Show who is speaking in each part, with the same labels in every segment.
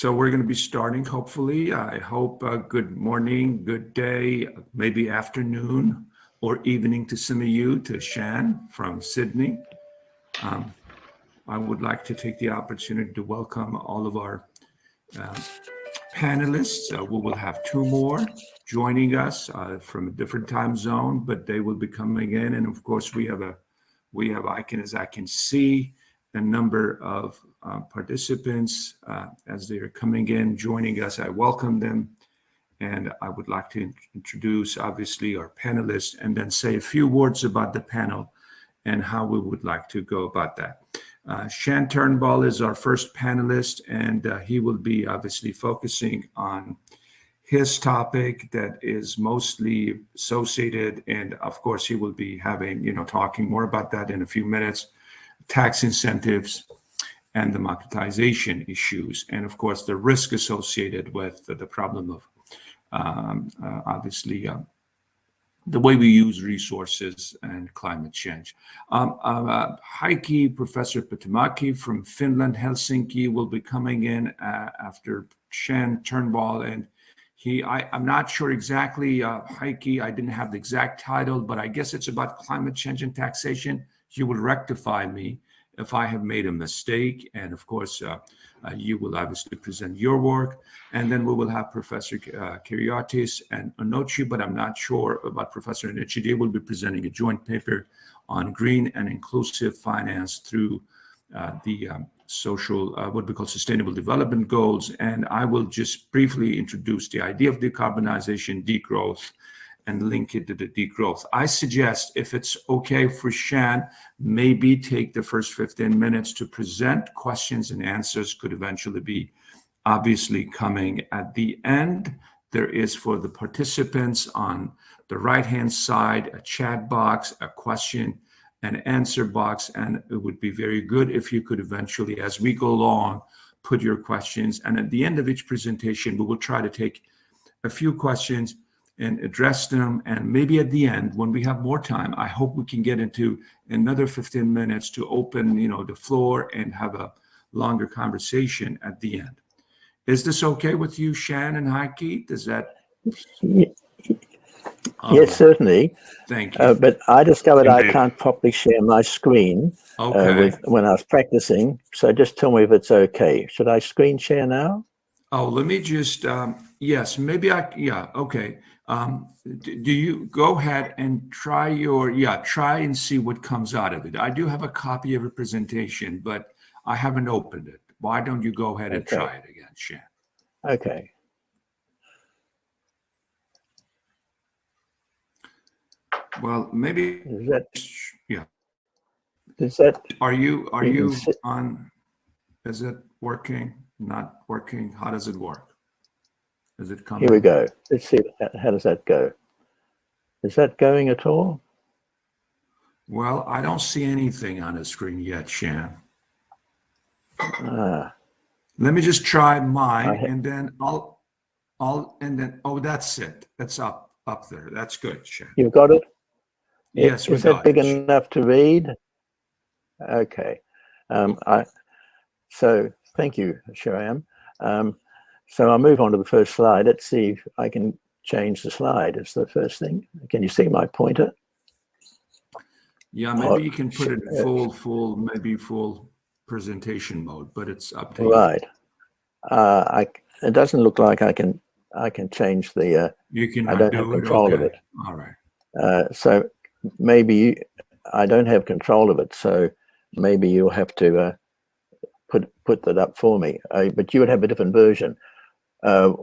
Speaker 1: So we're going to be starting, hopefully. I hope good morning, good day, maybe afternoon or evening to some of you, to Shann from Sydney. I would like to take the opportunity to welcome all of our panelists. We will have two more joining us from a different time zone, but they will be coming in. And of course, we have, as I can see, a number of participants as they are coming in, joining us. I welcome them. And I would like to introduce, obviously, our panelists and then say a few words about the panel and how we would like to go about that. Shann Turnbull is our first panelist, and he will be obviously focusing on his topic that is mostly associated, and of course he will be having, talking more about that in a few minutes, tax incentives and the democratization issues, and of course the risk associated with the problem of obviously the way we use resources and climate change. Heikki, Professor Patomäki from Finland, Helsinki, will be coming in after Shann Turnbull, and I'm not sure exactly, Heikki, I didn't have the exact title, but I guess it's about climate change and taxation. You will rectify me if I have made a mistake, and of course, you will obviously present your work, and then we will have Professor Karyotis and Onochie, but I'm not sure about Professor Onochie. They will be presenting a joint paper on green and inclusive finance through the social, what we call sustainable development goals, and I will just briefly introduce the idea of decarbonization, degrowth, and link it to the degrowth. I suggest, if it's okay for Shann, maybe take the first 15 minutes to present. Questions and answers could eventually be obviously coming at the end. There is, for the participants on the right-hand side, a chat box, a question and answer box, and it would be very good if you could eventually, as we go along, put your questions. And at the end of each presentation, we will try to take a few questions and address them. And maybe at the end, when we have more time, I hope we can get into another 15 minutes to open, the floor and have a longer conversation at the end. Is this okay with you, Shann and Heikki? Does that?
Speaker 2: Yes, certainly.
Speaker 1: Thank you.
Speaker 2: But I discovered I can't properly share my screen when I was practicing. So just tell me if it's okay. Should I screen share now?
Speaker 1: Oh, let me just, yes, maybe okay. Do you go ahead and try try and see what comes out of it. I do have a copy of a presentation, but I haven't opened it. Why don't you go ahead and try it again, Shann?
Speaker 2: Okay.
Speaker 1: Well, maybe,
Speaker 2: Is that,
Speaker 1: are you on, is it working, not working? How does it work? Is it coming?
Speaker 2: Here we go. Let's see, how does that go? Is that going at all?
Speaker 1: Well, I don't see anything on the screen yet, Shann. Let me just try mine, and then oh, that's it. That's up there. That's good, Shann.
Speaker 2: You've got it?
Speaker 1: Yes, we got it.
Speaker 2: Is that big enough to read? Okay. So thank you, Sharam. So I'll move on to the first slide. Let's see if I can change the slide. It's the first thing. Can you see my pointer?
Speaker 1: Yeah, maybe you can put it in full presentation mode, but it's up to you.
Speaker 2: Right. It doesn't look like I can change the.
Speaker 1: You can.
Speaker 2: I don't have control of it.
Speaker 1: All right.
Speaker 2: So maybe I don't have control of it. So maybe you'll have to put that up for me. But you would have a different version.
Speaker 1: Let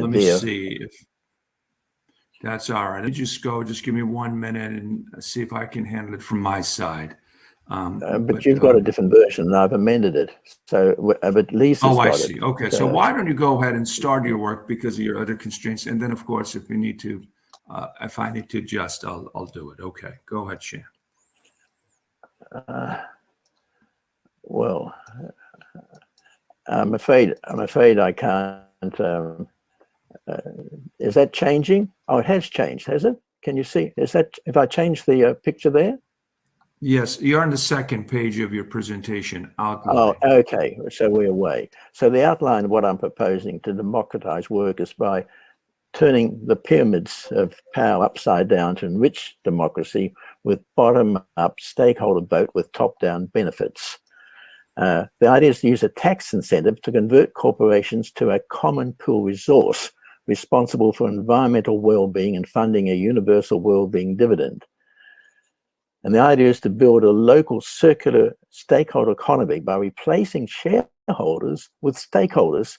Speaker 1: me see if that's all right. Just give me 1 minute and see if I can handle it from my side.
Speaker 2: But you've got a different version, and I've amended it. So, but Lisa's got it.
Speaker 1: I see. Okay, so why don't you go ahead and start your work because of your other constraints, and then of course, if we need to, if I need to adjust, I'll do it. Okay, go ahead, Shann.
Speaker 2: Well, I'm afraid I can't. Is that changing? Oh, it has changed, has it? Can you see? Is that, if I change the picture there?
Speaker 1: Yes, you're on the second page of your presentation outline.
Speaker 2: Oh, okay. So we're away. So the outline of what I'm proposing to democratize work is by turning the pyramids of power upside down to enrich democracy with bottom-up stakeholder vote with top-down benefits. The idea is to use a tax incentive to convert corporations to a common pool resource responsible for environmental well-being and funding a universal well-being dividend. And the idea is to build a local circular stakeholder economy by replacing shareholders with stakeholders,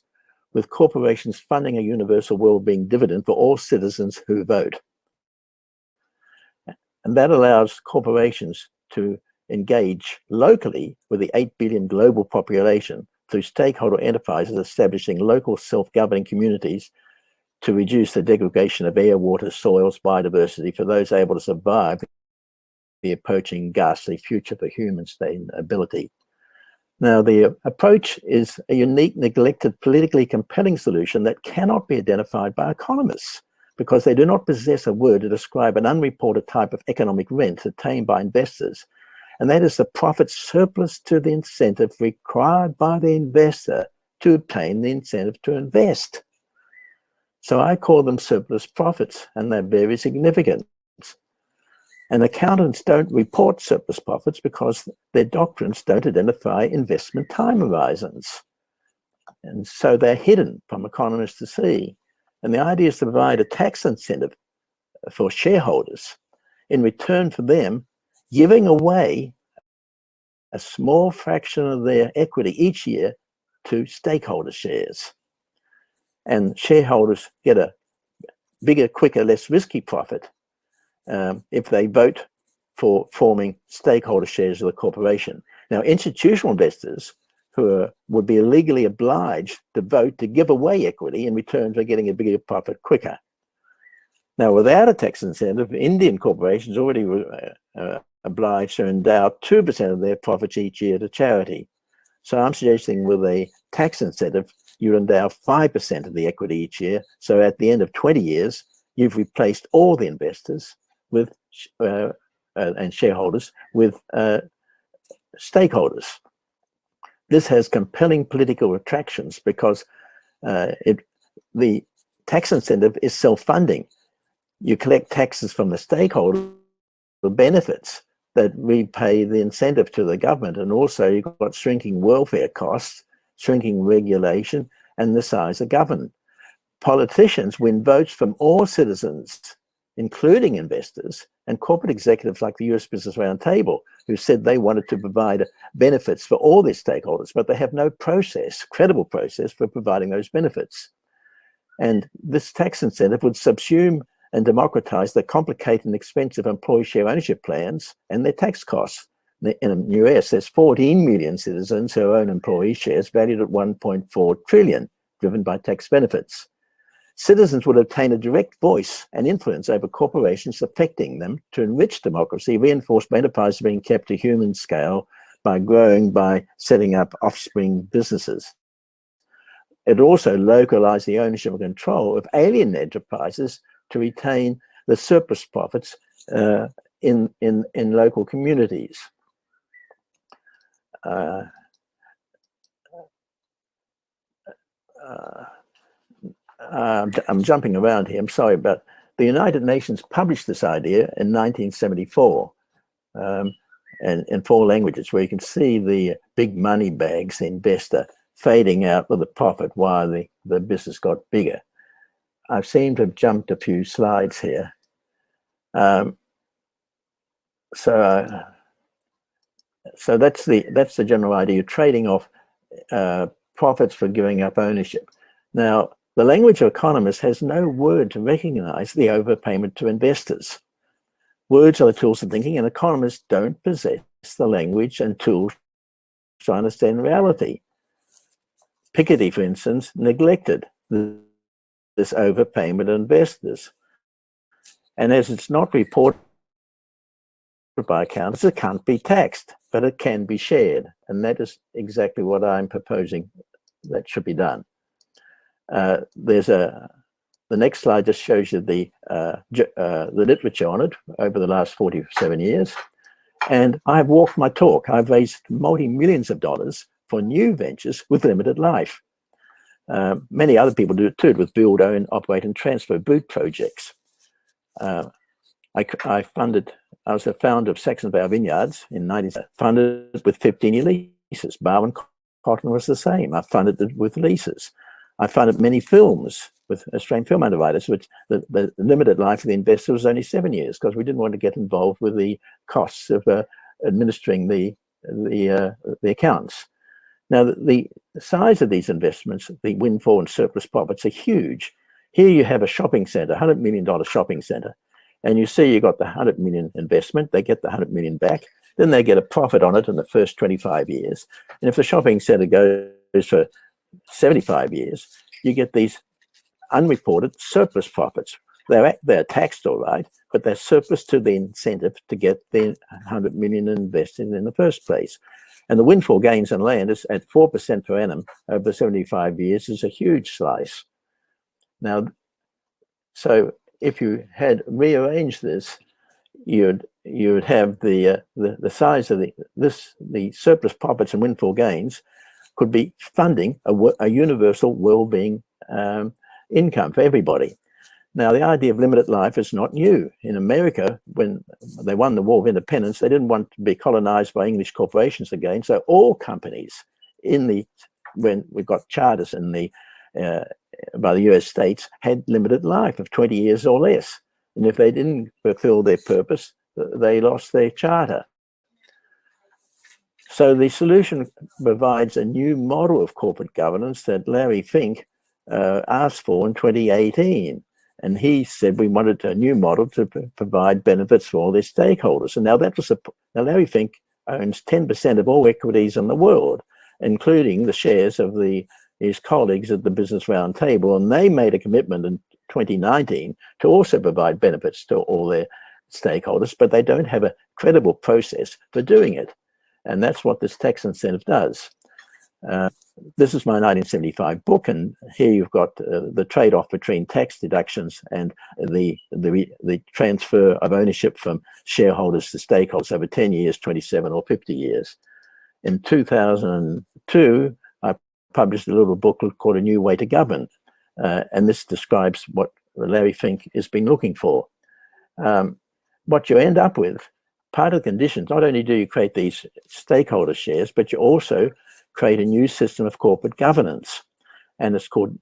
Speaker 2: with corporations funding a universal well-being dividend for all citizens who vote. And that allows corporations to engage locally with the 8 billion global population through stakeholder enterprises establishing local self-governing communities to reduce the degradation of air, water, soils, biodiversity for those able to survive the approaching ghastly future for human sustainability. Now, the approach is a unique, neglected, politically compelling solution that cannot be identified by economists because they do not possess a word to describe an unreported type of economic rent attained by investors, and that is the profit surplus to the incentive required by the investor to obtain the incentive to invest. So I call them surplus profits, and they're very significant. And accountants don't report surplus profits because their doctrines don't identify investment time horizons. And so they're hidden from economists to see. And the idea is to provide a tax incentive for shareholders in return for them giving away a small fraction of their equity each year to stakeholder shares. And shareholders get a bigger, quicker, less risky profit if they vote for forming stakeholder shares of the corporation. Now, institutional investors who would be legally obliged to vote to give away equity in return for getting a bigger profit quicker. Now, without a tax incentive, Indian corporations already obliged to endow 2% of their profits each year to charity. So I'm suggesting with a tax incentive, you endow 5% of the equity each year. So at the end of 20 years, you've replaced all the investors with and shareholders with stakeholders. This has compelling political attractions because the tax incentive is self-funding. You collect taxes from the stakeholder benefits that repay the incentive to the government, and also you've got shrinking welfare costs, shrinking regulation, and the size of government. Politicians win votes from all citizens, including investors and corporate executives like the US Business Roundtable, who said they wanted to provide benefits for all their stakeholders, but they have no process, credible process for providing those benefits. And this tax incentive would subsume and democratize the complicated and expensive employee share ownership plans and their tax costs. In the US, there's 14 million citizens who own employee shares valued at 1.4 trillion, driven by tax benefits. Citizens would obtain a direct voice and influence over corporations affecting them to enrich democracy, reinforced by enterprises being kept to human scale by growing, by setting up offspring businesses. It also localized the ownership and control of alien enterprises to retain the surplus profits in local communities. I'm jumping around here, I'm sorry, but the United Nations published this idea in 1974 and in 4 languages, where you can see the big money bags, the investor, fading out with the profit while the business got bigger. I seem to have jumped a few slides here. So that's the general idea, trading off profits for giving up ownership. Now, the language of economists has no word to recognize the overpayment to investors. Words are the tools of thinking, and economists don't possess the language and tools to understand reality. Piketty, for instance, neglected this overpayment of investors. And as it's not reported by accountants, it can't be taxed, but it can be shared. And that is exactly what I'm proposing that should be done. The next slide just shows you the literature on it over the last 47 years. And I've walked my talk. I've raised multi-millions of dollars for new ventures with limited life. Many other people do it too, with build, own, operate, and transfer boot projects. I was a founder of Saxon Vale Vineyards in 1990, funded with 15-year leases. Bar and Cotton was the same. I funded it with leases. I funded many films with Australian film underwriters, which the limited life of the investor was only 7 years, because we didn't want to get involved with the costs of administering the accounts. Now, the size of these investments, the windfall and surplus profits, are huge. Here you have a shopping centre, $100 million shopping centre, and you see you got the 100 million investment, they get the 100 million back, then they get a profit on it in the first 25 years. And if the shopping centre goes for 75 years, you get these unreported surplus profits. They're taxed all right, but they're surplus to the incentive to get the 100 million invested in the first place. And the windfall gains on land is at 4% per annum over 75 years is a huge slice. Now, so if you had rearranged this, you'd have the size of the surplus profits and windfall gains could be funding a universal well-being income for everybody. Now, the idea of limited life is not new. In America, when they won the War of Independence, they didn't want to be colonized by English corporations again. So all companies when we got charters in by the US states, had limited life of 20 years or less. And if they didn't fulfill their purpose, they lost their charter. So the solution provides a new model of corporate governance that Larry Fink asked for in 2018. And he said we wanted a new model to provide benefits for all their stakeholders. And now now Larry Fink owns 10% of all equities in the world, including the shares of his colleagues at the Business Roundtable. And they made a commitment in 2019 to also provide benefits to all their stakeholders, but they don't have a credible process for doing it. And that's what this tax incentive does. This is my 1975 book, and here you've got the trade-off between tax deductions and the transfer of ownership from shareholders to stakeholders over 10 years, 27 or 50 years. In 2002, I published a little booklet called A New Way to Govern, and this describes what Larry Fink has been looking for. What you end up with, part of the conditions, not only do you create these stakeholder shares, but you also create a new system of corporate governance, and it's called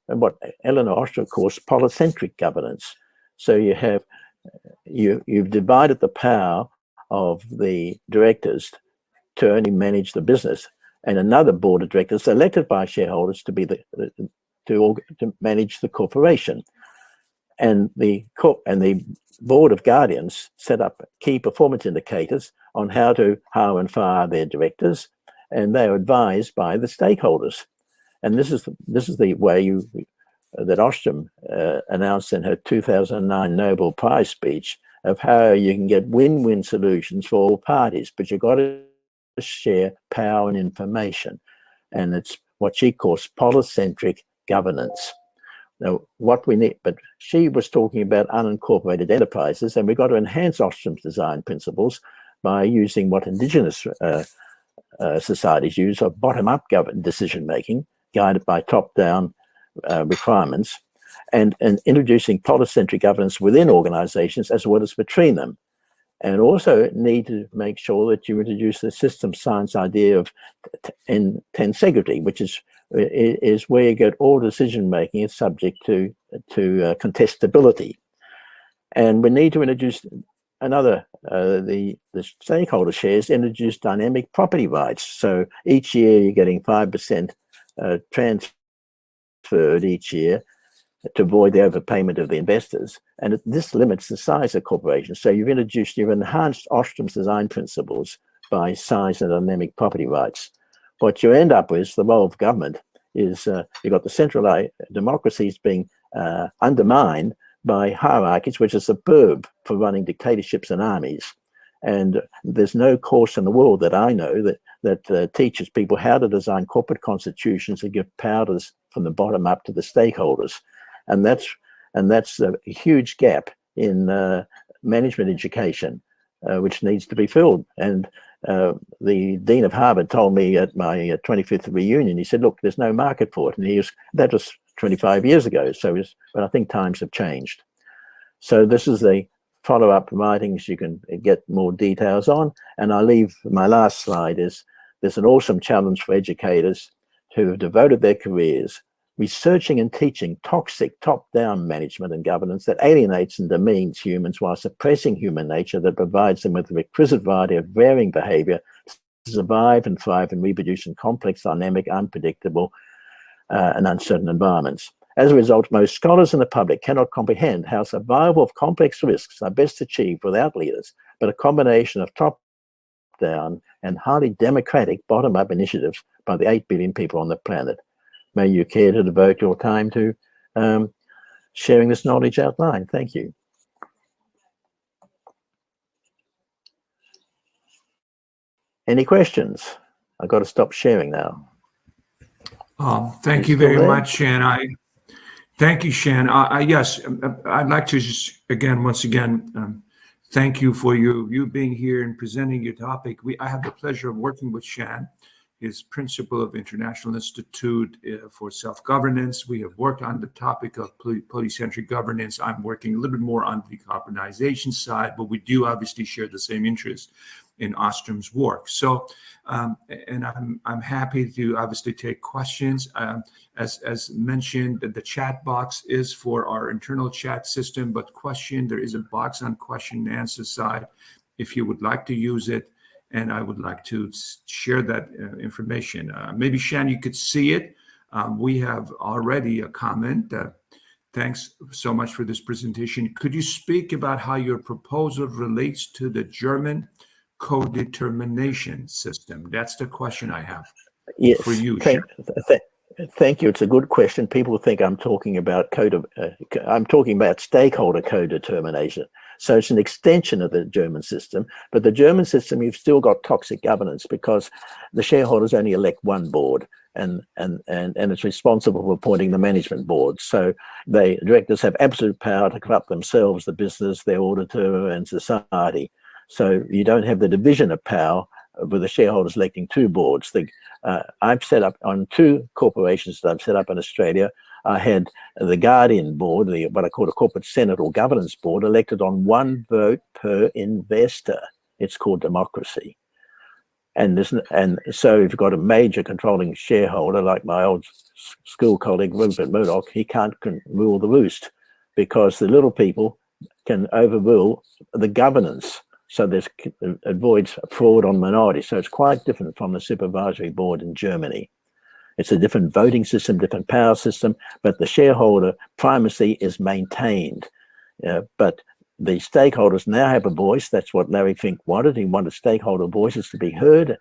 Speaker 2: what Elinor Ostrom calls polycentric governance. So you've divided the power of the directors to only manage the business, and another board of directors elected by shareholders to be to manage the corporation, and the board of guardians set up key performance indicators on how to hire and fire their directors, and they are advised by the stakeholders. And this is the way that Ostrom announced in her 2009 Nobel Prize speech of how you can get win-win solutions for all parties, but you've got to share power and information. And it's what she calls polycentric governance. Now, what we need, but she was talking about unincorporated enterprises, and we've got to enhance Ostrom's design principles by using what indigenous societies use of bottom-up decision-making, guided by top-down requirements, and introducing polycentric governance within organizations as well as between them. And also need to make sure that you introduce the system science idea of tensegrity, which is where you get all decision-making is subject to contestability. And we need to introduce another, the stakeholder shares introduce dynamic property rights. So each year you're getting 5% transferred each year to avoid the overpayment of the investors. And this limits the size of corporations. So you've enhanced Ostrom's design principles by size and dynamic property rights. What you end up with, the role of government, is you've got the centralized democracies being undermined by hierarchies, which are superb for running dictatorships and armies. And there's no course in the world that I know that teaches people how to design corporate constitutions and give powers from the bottom up to the stakeholders. And that's a huge gap in management education. which needs to be filled. And the Dean of Harvard told me at my 25th reunion, he said, look, there's no market for it. And that was 25 years ago. But I think times have changed. So this is the follow-up writings you can get more details on. And I leave my last slide is there's an awesome challenge for educators who have devoted their careers researching and teaching toxic top-down management and governance that alienates and demeans humans while suppressing human nature that provides them with a requisite variety of varying behavior to survive and thrive and reproduce in complex, dynamic, unpredictable, and uncertain environments. As a result, most scholars and the public cannot comprehend how survival of complex risks are best achieved without leaders, but a combination of top-down and highly democratic bottom-up initiatives by the 8 billion people on the planet. May you care to devote your time to sharing this knowledge out loud. Thank you. Any questions? I've got to stop sharing now.
Speaker 1: Thank you very much, Shann. Thank you, Shann. Yes, I'd like to just once again, thank you for you being here and presenting your topic. I have the pleasure of working with Shann, his principal of International Institute for Self-Governance. We have worked on the topic of polycentric governance. I'm working a little bit more on the decarbonization side, but we do obviously share the same interest in Ostrom's work. So, and I'm happy to obviously take questions. As mentioned, the chat box is for our internal chat system, but there is a box on question and answer side if you would like to use it. And I would like to share that information. Maybe, Shann, you could see it. We have already a comment. Thanks so much for this presentation. Could you speak about how your proposal relates to the German co-determination system? That's the question I have for you, Shann.
Speaker 2: Thank you. It's a good question. People think I'm talking about stakeholder co-determination. So it's an extension of the German system, but the German system, you've still got toxic governance because the shareholders only elect one board, and it's responsible for appointing the management board. So the directors have absolute power to corrupt themselves, the business, their auditor, and society. So you don't have the division of power with the shareholders electing two boards. I've set up on 2 corporations that I've set up in Australia. I had the Guardian board, what I call a corporate senate or governance board, elected on 1 vote per investor. It's called democracy. And so if you've got a major controlling shareholder, like my old school colleague Rupert Murdoch, he can't rule the roost because the little people can overrule the governance. So it avoids fraud on minorities. So it's quite different from the supervisory board in Germany. It's a different voting system, different power system, but the shareholder primacy is maintained. But the stakeholders now have a voice. That's what Larry Fink wanted. He wanted stakeholder voices to be heard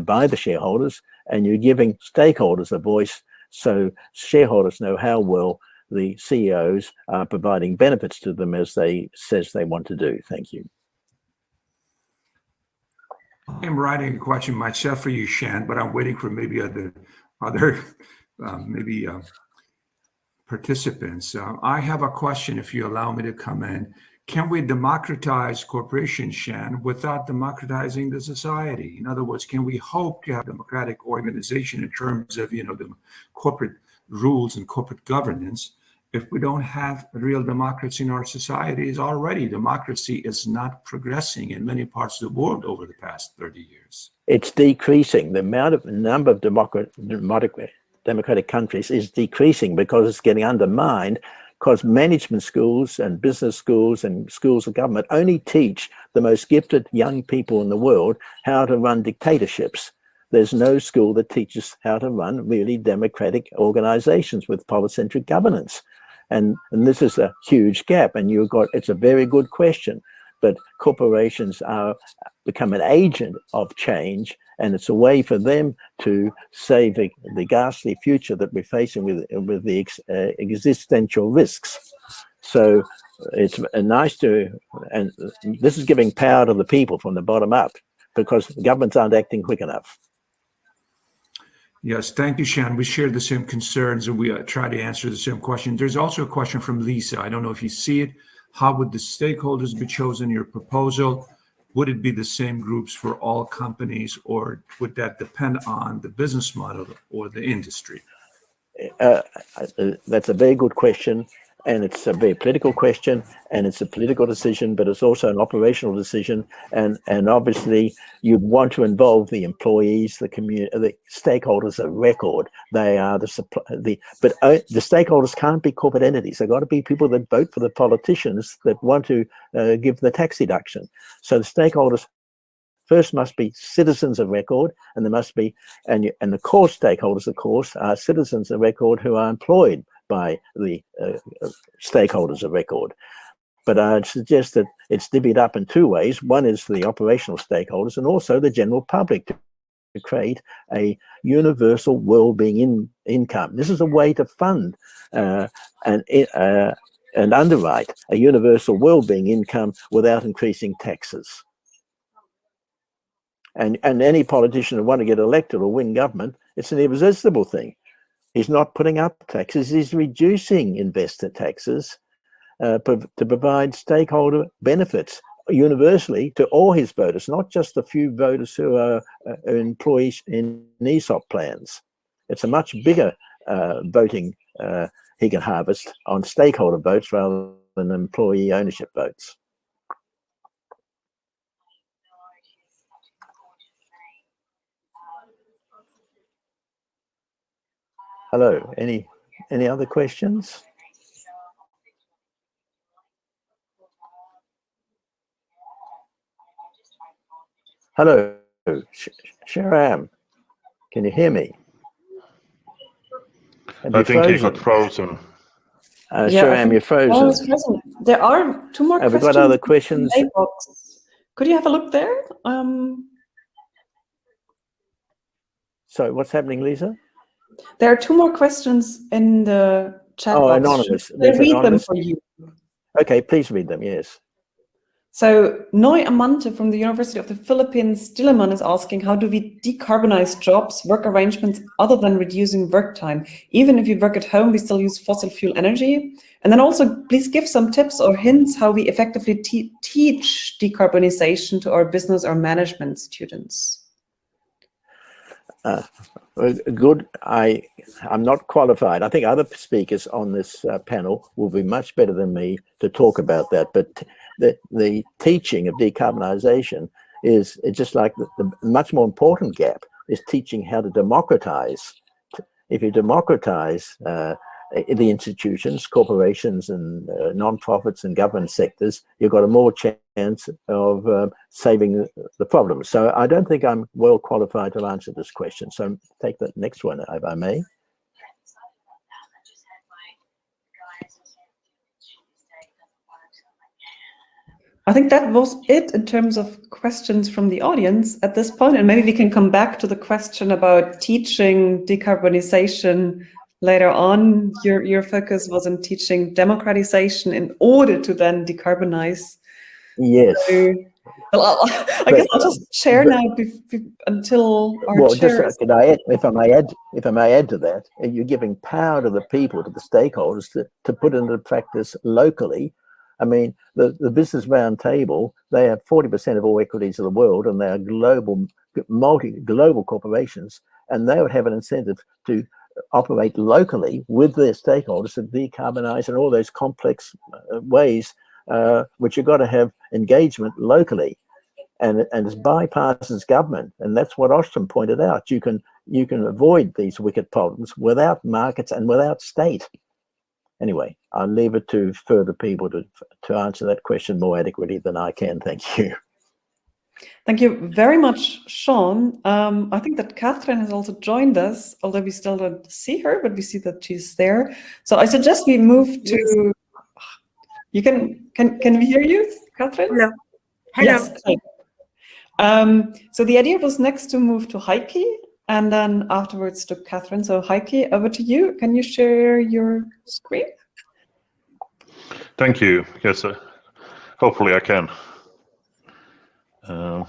Speaker 2: by the shareholders, and you're giving stakeholders a voice so shareholders know how well the CEOs are providing benefits to them as they want to do. Thank you.
Speaker 1: I'm writing a question myself for you, Shann, but I'm waiting for maybe other participants. I have a question, if you allow me to come in. Can we democratize corporations, Shann, without democratizing the society? In other words, can we hope to have democratic organization in terms of, the corporate rules and corporate governance if we don't have real democracy in our societies already? Democracy is not progressing in many parts of the world over the past 30 years.
Speaker 2: It's decreasing. The number of democratic countries is decreasing because it's getting undermined because management schools and business schools and schools of government only teach the most gifted young people in the world how to run dictatorships. There's no school that teaches how to run really democratic organizations with polycentric governance. And this is a huge gap, and it's a very good question, but corporations become an agent of change, and it's a way for them to save the ghastly future that we're facing with the existential risks. So it's nice and this is giving power to the people from the bottom up because governments aren't acting quick enough.
Speaker 1: Yes, thank you, Shann. We share the same concerns and we try to answer the same question. There's also a question from Lisa. I don't know if you see it. How would the stakeholders be chosen in your proposal? would it be the same groups for all companies, or would that depend on the business model or the industry?
Speaker 2: That's a very good question, and it's a very political question, and it's a political decision, but it's also an operational decision, and obviously you'd want to involve the employees, the community, the stakeholders of record. They are the stakeholders can't be corporate entities. They've got to be people that vote for the politicians that want to give the tax deduction. So the stakeholders first must be citizens of record, and there must be, and the core stakeholders, of course, are citizens of record who are employed by the stakeholders of record. But I'd suggest that it's divvied up in two ways. One is the operational stakeholders, and also the general public, to create a universal well-being income. This is a way to fund and underwrite a universal well-being income without increasing taxes. And any politician who want to get elected or win government, it's an irresistible thing. He's not putting up taxes, he's reducing investor taxes to provide stakeholder benefits universally to all his voters, not just the few voters who are employees in ESOP plans. It's a much bigger voting he can harvest on stakeholder votes rather than employee ownership votes. Hello, any other questions? Hello, Sharam, can you hear me?
Speaker 3: I think he got frozen.
Speaker 2: Sharam, you're frozen.
Speaker 4: There are two more questions.
Speaker 2: Have we got other questions?
Speaker 4: Could you have a look there?
Speaker 2: So what's happening, Lisa?
Speaker 4: There are two more questions in the chat box.
Speaker 2: Anonymous.
Speaker 4: Should I read them for you?
Speaker 2: Okay, please read them, yes.
Speaker 4: So Noy Amante from the University of the Philippines, Dillerman, is asking, how do we decarbonize jobs, work arrangements, other than reducing work time? Even if you work at home, we still use fossil fuel energy. And then also, please give some tips or hints how we effectively teach decarbonization to our business or management students.
Speaker 2: Good. I'm not qualified. I think other speakers on this panel will be much better than me to talk about that. But the teaching of decarbonisation is just like the much more important gap is teaching how to democratize. If you democratize the institutions, corporations, and non-profits and government sectors, you've got a more chance of saving the problem. So I don't think I'm well qualified to answer this question. So take the next one, if I may.
Speaker 4: I think that was it in terms of questions from the audience at this point, and maybe we can come back to the question about teaching decarbonization later on. Your focus was on teaching democratization in order to then decarbonize.
Speaker 2: Yes.
Speaker 4: So, well, I guess I'll just share now until our chair.
Speaker 2: Just, if I may add to that, you're giving power to the people, to the stakeholders, to put into practice locally. I mean, the Business Roundtable, they have 40% of all equities of the world, and they are global corporations, and they would have an incentive to operate locally with their stakeholders to decarbonize in all those complex ways, which you've got to have engagement locally, and it bypasses government, and that's what Ostrom pointed out. You can avoid these wicked problems without markets and without state. Anyway, I'll leave it to further people to answer that question more adequately than I can. Thank you.
Speaker 4: Thank you very much, Shann. I think that Catherine has also joined us, although we still don't see her, but we see that she's there. So I suggest we move to. You can we hear you, Catherine?
Speaker 5: Hello.
Speaker 4: Yes. So the idea was next to move to Heikki, and then afterwards to Catherine. So Heikki, over to you. Can you share your screen?
Speaker 3: Thank you. Yes, hopefully I can.
Speaker 2: I'll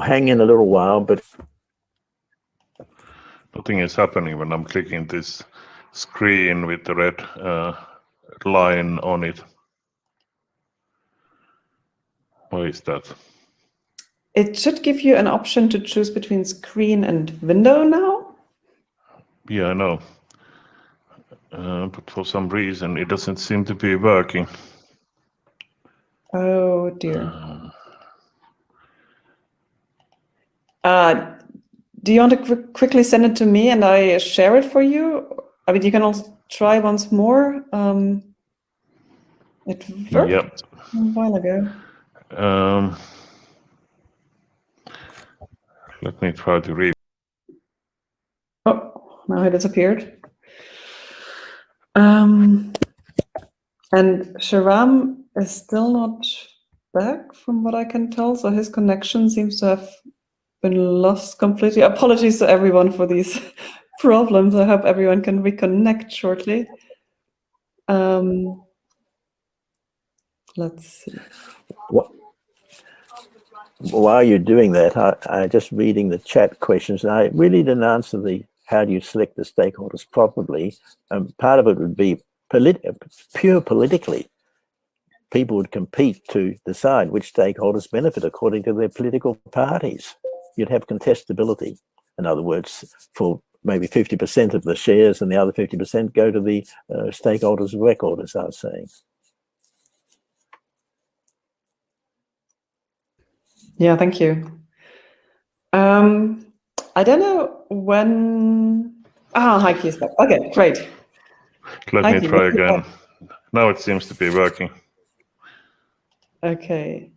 Speaker 2: hang in a little while, but
Speaker 3: nothing is happening when I'm clicking this screen with the red line on it. Why is that?
Speaker 4: It should give you an option to choose between screen and window now.
Speaker 3: Yeah, I know. But for some reason, it doesn't seem to be working.
Speaker 4: Oh dear. Do you want to quickly send it to me and I share it for you? I mean, you can also try once more. It worked
Speaker 3: Yep.
Speaker 4: a while ago.
Speaker 3: Let me try to read.
Speaker 4: Oh, now it disappeared. And Sharam is still not back from what I can tell, so his connection seems to have been lost completely. Apologies to everyone for these problems. I hope everyone can reconnect shortly. Let's see.
Speaker 2: While you're doing that, I just reading the chat questions, and I really didn't answer the how do you select the stakeholders properly. Part of it would be pure politically. People would compete to decide which stakeholders benefit according to their political parties. You'd have contestability. In other words, for maybe 50% of the shares and the other 50% go to the stakeholders of record, as I was saying.
Speaker 4: Yeah, thank you. I don't know when. Heikki is back. Okay, great.
Speaker 3: Let
Speaker 4: Heikki,
Speaker 3: me try again. Now it seems to be working.
Speaker 4: Okay.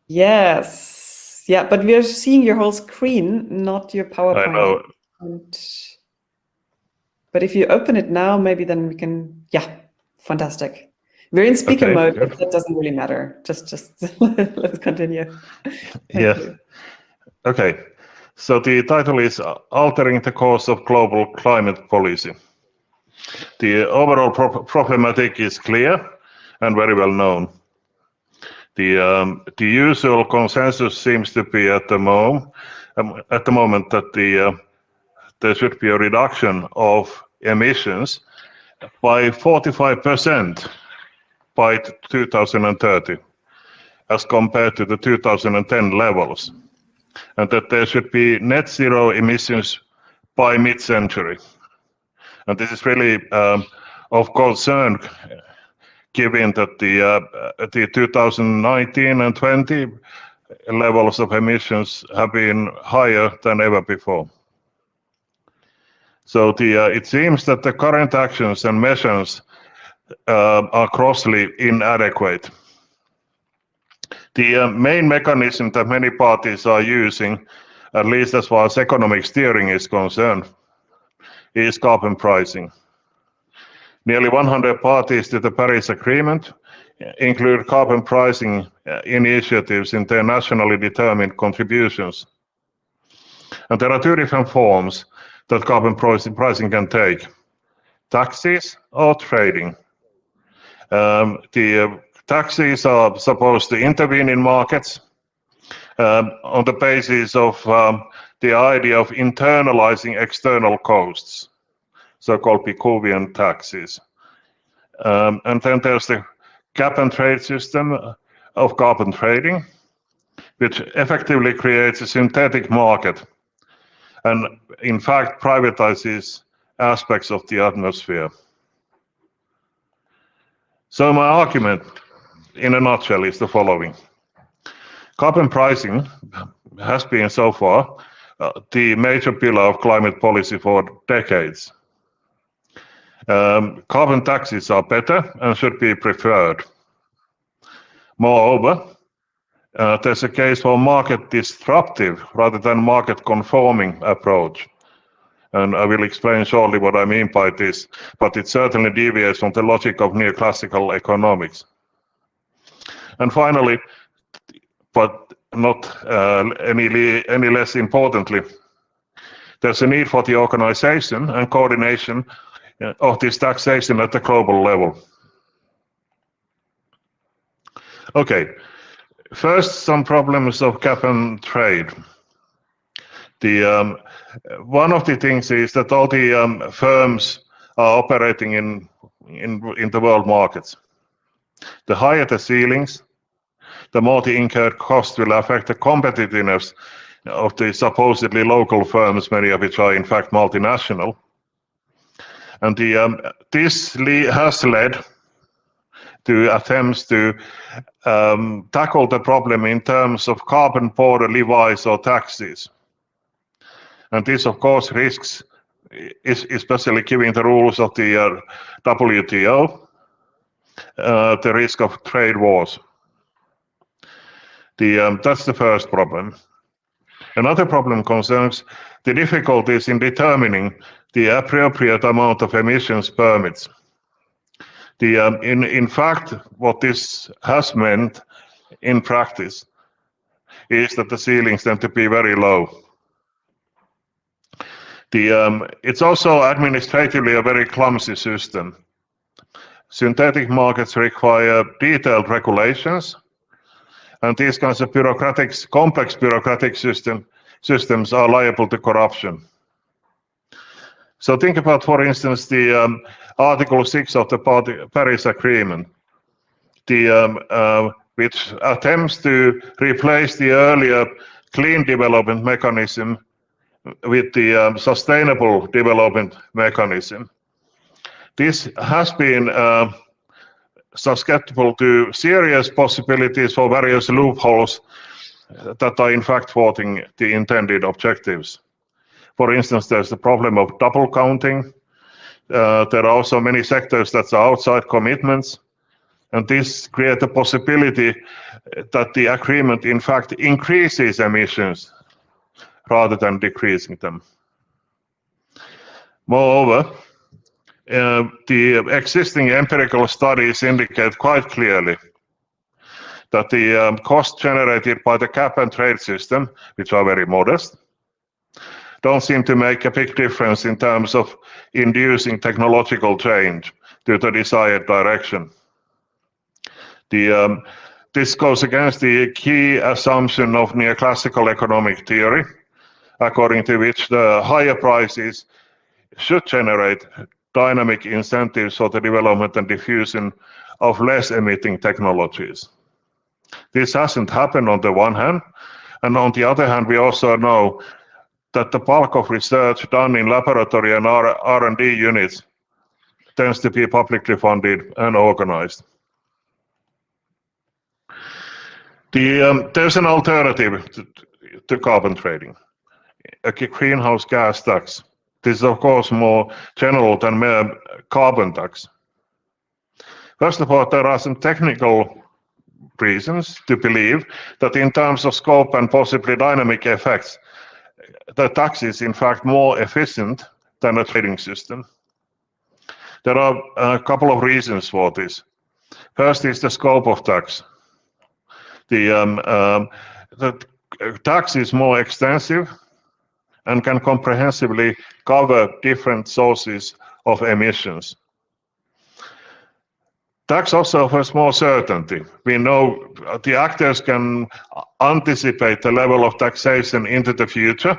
Speaker 4: Yes. Yeah, but we are seeing your whole screen, not your PowerPoint.
Speaker 3: I know.
Speaker 4: But if you open it now, maybe then we can. Yeah, fantastic. We're in speaker mode,
Speaker 3: good.
Speaker 4: but that doesn't really matter. Just let's continue. Thank you.
Speaker 3: Okay. So the title is Altering the Course of Global Climate Policy. The overall problematic is clear and very well known. The usual consensus seems to be at the moment that there should be a reduction of emissions by 45% by 2030 as compared to the 2010 levels, and that there should be net zero emissions by mid-century. And this is really of concern, given that the 2019 and 20 levels of emissions have been higher than ever before. So it seems that the current actions and measures are grossly inadequate. The main mechanism that many parties are using, at least as far as economic steering is concerned, is carbon pricing. Nearly 100 parties to the Paris Agreement include carbon pricing initiatives in their nationally determined contributions. And there are two different forms that carbon pricing can take: taxes or trading. The taxes are supposed to intervene in markets on the basis of the idea of internalizing external costs, so-called Pigouvian taxes. And then there's the cap and trade system of carbon trading, which effectively creates a synthetic market and in fact privatizes aspects of the atmosphere. So my argument in a nutshell is the following. Carbon pricing has been so far the major pillar of climate policy for decades. Carbon taxes are better and should be preferred. Moreover, there's a case for market disruptive rather than market conforming approach. And I will explain shortly what I mean by this, but it certainly deviates from the logic of neoclassical economics. And finally, but not any less importantly, there's a need for the organization and coordination of this taxation at the global level. Okay, first some problems of cap and trade. One of the things is that all the firms are operating in in the world markets. The higher the ceilings, the more the incurred cost will affect the competitiveness of the supposedly local firms, many of which are in fact multinational. And this has led to attempts to tackle the problem in terms of carbon border levies or taxes. And this, of course, risks, especially given the rules of the WTO, the risk of trade wars. That's the first problem. Another problem concerns the difficulties in determining the appropriate amount of emissions permits. In fact, what this has meant in practice is that the ceilings tend to be very low. It's also administratively a very clumsy system. Synthetic markets require detailed regulations, and these kinds of complex bureaucratic systems are liable to corruption. So think about, for instance, the Article 6 of the Paris Agreement, which attempts to replace the earlier clean development mechanism with the sustainable development mechanism. This has been susceptible to serious possibilities for various loopholes that are in fact thwarting the intended objectives. For instance, there's the problem of double counting. There are also many sectors that are outside commitments, and this creates a possibility that the agreement in fact increases emissions rather than decreasing them. Moreover, the existing empirical studies indicate quite clearly that the costs generated by the cap and trade system, which are very modest, don't seem to make a big difference in terms of inducing technological change to the desired direction. This goes against the key assumption of neoclassical economic theory, according to which the higher prices should generate dynamic incentives for the development and diffusion of less emitting technologies. This hasn't happened on the one hand, and on the other hand, we also know that the bulk of research done in laboratory and R&D units tends to be publicly funded and organized. There's an alternative to carbon trading, a greenhouse gas tax. This is, of course, more general than mere carbon tax. First of all, there are some technical reasons to believe that in terms of scope and possibly dynamic effects, the tax is in fact more efficient than a trading system. There are a couple of reasons for this. First is the scope of tax. The tax is more extensive and can comprehensively cover different sources of emissions. Tax also offers more certainty. We know the actors can anticipate the level of taxation into the future.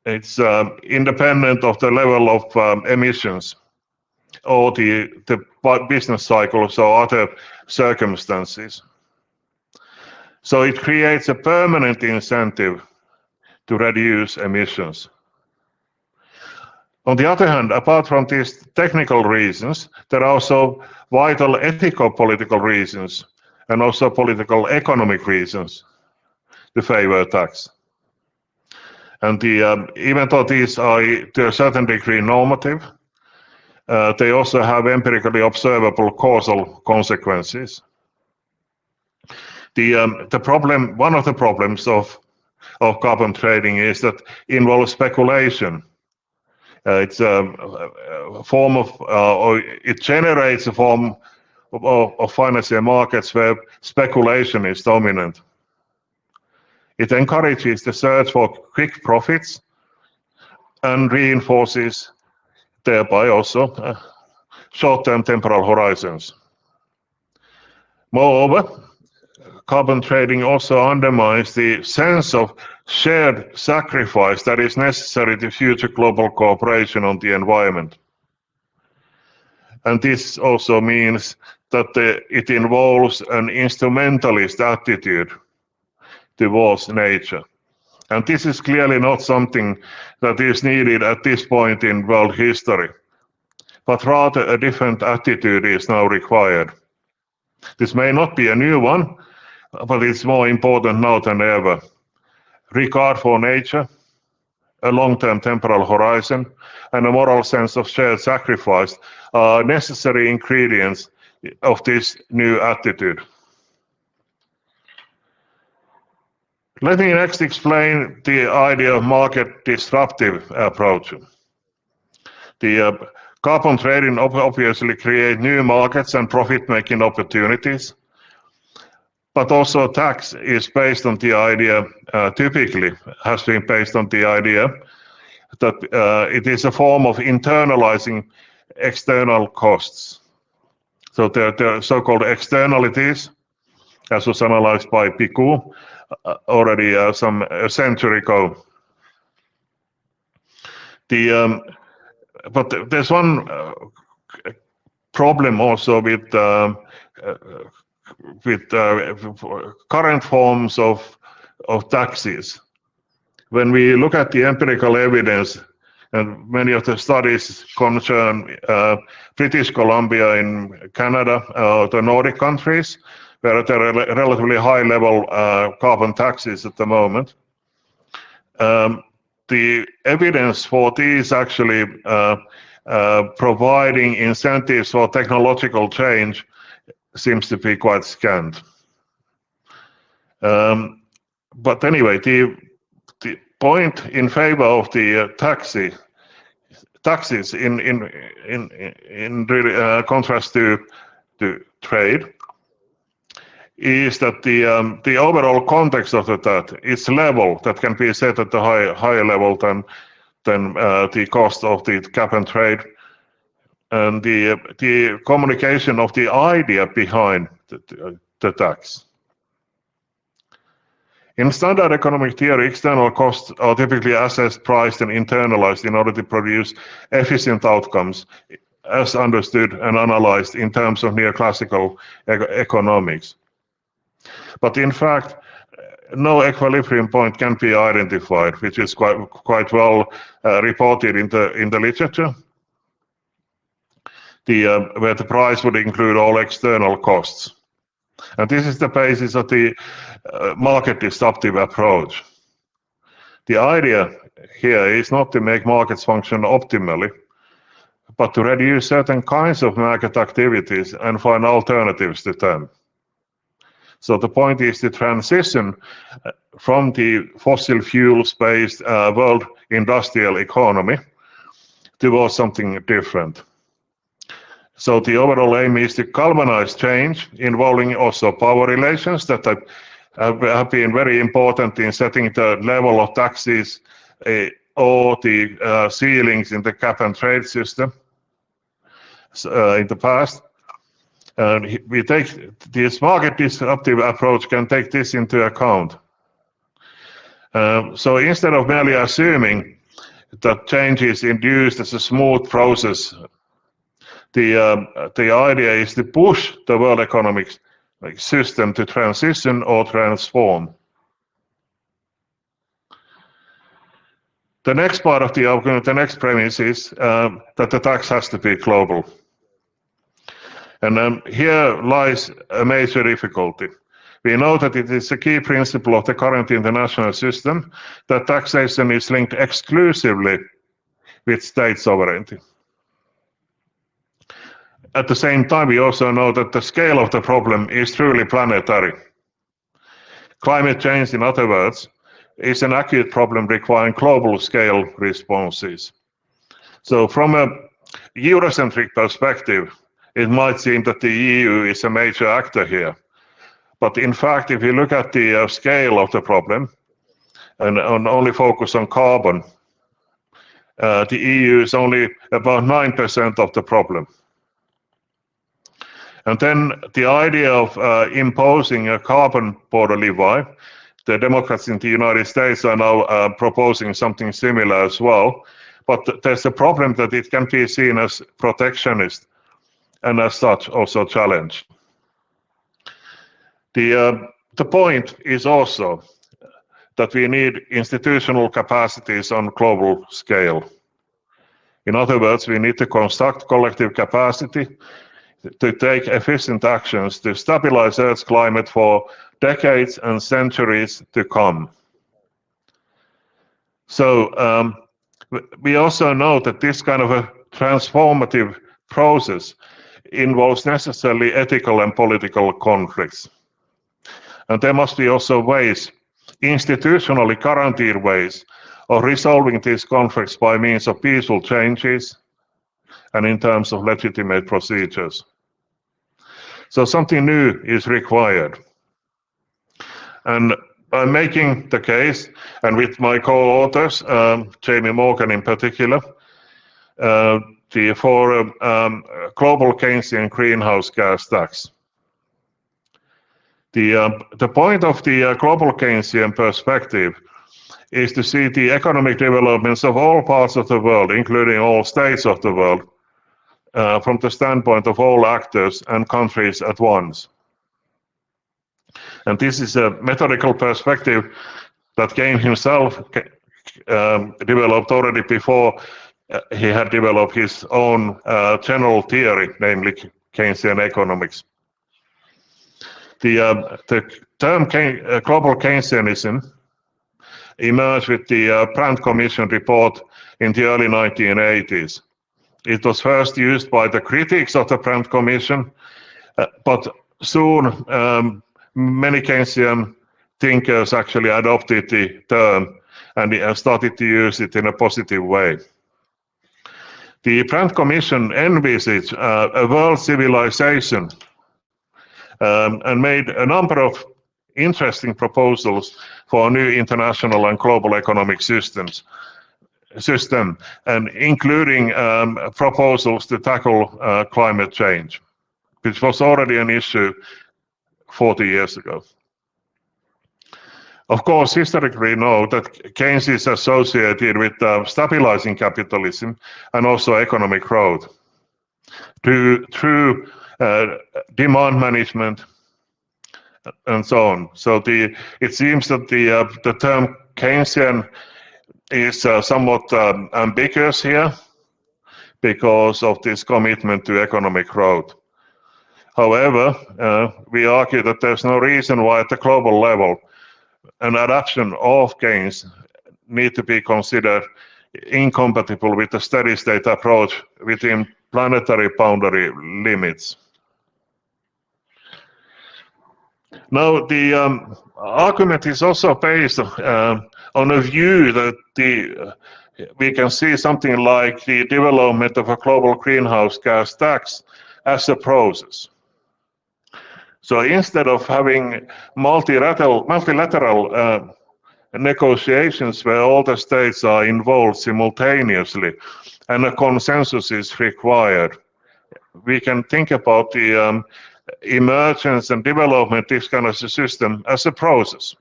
Speaker 3: It's independent of the level of emissions or the business cycles or other circumstances. So it creates a permanent incentive to reduce emissions. On the other hand, apart from these technical reasons, there are also vital ethico-political reasons and also political economic reasons to favor tax. And even though these are to a certain degree normative, they also have empirically observable causal consequences. The problem, one of the problems of carbon trading is that it involves speculation. It's a form of, or it generates a form of financial markets where speculation is dominant. It encourages the search for quick profits and reinforces thereby also short-term temporal horizons. Moreover, carbon trading also undermines the sense of shared sacrifice that is necessary to future global cooperation on the environment. And this also means that it involves an instrumentalist attitude towards nature. And this is clearly not something that is needed at this point in world history, but rather a different attitude is now required. This may not be a new one, but it's more important now than ever. Regard for nature, a long-term temporal horizon, and a moral sense of shared sacrifice are necessary ingredients of this new attitude. Let me next explain the idea of market disruptive approach. The carbon trading obviously creates new markets and profit-making opportunities, but also tax is based on the idea, typically has been based on the idea that it is a form of internalizing external costs. So there are so-called externalities, as was analyzed by Picoult already a century ago. But there's one problem also with current forms of taxes. When we look at the empirical evidence, and many of the studies concern British Columbia in Canada, the Nordic countries, where there are relatively high level carbon taxes at the moment. The evidence for these actually providing incentives for technological change seems to be quite scant. But anyway, the point in favor of the taxes in contrast to trade is that the overall context of that is level that can be set at a higher level than the cost of the cap and trade, and the communication of the idea behind the tax. In standard economic theory, external costs are typically assessed, priced, and internalized in order to produce efficient outcomes, as understood and analyzed in terms of neoclassical economics. But in fact, no equilibrium point can be identified, which is quite well reported in the literature, where the price would include all external costs. And this is the basis of the market disruptive approach. The idea here is not to make markets function optimally, but to reduce certain kinds of market activities and find alternatives to them. So the point is the transition from the fossil fuels-based world industrial economy towards something different. So the overall aim is to galvanize change involving also power relations that have been very important in setting the level of taxes or the ceilings in the cap and trade system in the past. And we take this market disruptive approach can take this into account. So instead of merely assuming that change is induced as a smooth process, the idea is to push the world economic system to transition or transform. The next part of the next premise is that the tax has to be global. And here lies a major difficulty. We know that it is a key principle of the current international system that taxation is linked exclusively with state sovereignty. At the same time, we also know that the scale of the problem is truly planetary. Climate change, in other words, is an acute problem requiring global scale responses. So from a Eurocentric perspective, it might seem that the EU is a major actor here. But in fact, if you look at the scale of the problem and only focus on carbon, the EU is only about 9% of the problem. And then the idea of imposing a carbon border levy, the Democrats in the United States are now proposing something similar as well. But there's a problem that it can be seen as protectionist. and as such also challenged. The point is also that we need institutional capacities on global scale. In other words, we need to construct collective capacity to take efficient actions to stabilize Earth's climate for decades and centuries to come. So we also know that this kind of a transformative process involves necessarily ethical and political conflicts. And there must be also ways, institutionally guaranteed ways, of resolving these conflicts by means of peaceful changes and in terms of legitimate procedures. So something new is required. And I'm making the case, and with my co-authors, Jamie Morgan in particular, for a global Keynesian greenhouse gas tax. The point of the global Keynesian perspective is to see the economic developments of all parts of the world, including all states of the world, from the standpoint of all actors and countries at once. And this is a methodical perspective that Keynes himself developed already before he had developed his own general theory, namely Keynesian economics. The term global Keynesianism emerged with the Brandt Commission report in the early 1980s. It was first used by the critics of the Brandt Commission, but soon many Keynesian thinkers actually adopted the term and started to use it in a positive way. The Brandt Commission envisaged a world civilization and made a number of interesting proposals for a new international and global economic system, and including proposals to tackle climate change, which was already an issue 40 years ago. Of course, historically we know that Keynes is associated with stabilizing capitalism and also economic growth through demand management and so on. So it seems that the term Keynesian is somewhat ambiguous here because of this commitment to economic growth. However, we argue that there's no reason why at the global level an adoption of Keynes need to be considered incompatible with the steady state approach within planetary boundary limits. Now, the argument is also based on a view that we can see something like the development of a global greenhouse gas tax as a process. So instead of having multilateral negotiations where all the states are involved simultaneously and a consensus is required, we can think about the emergence and development of this kind of a system as a process.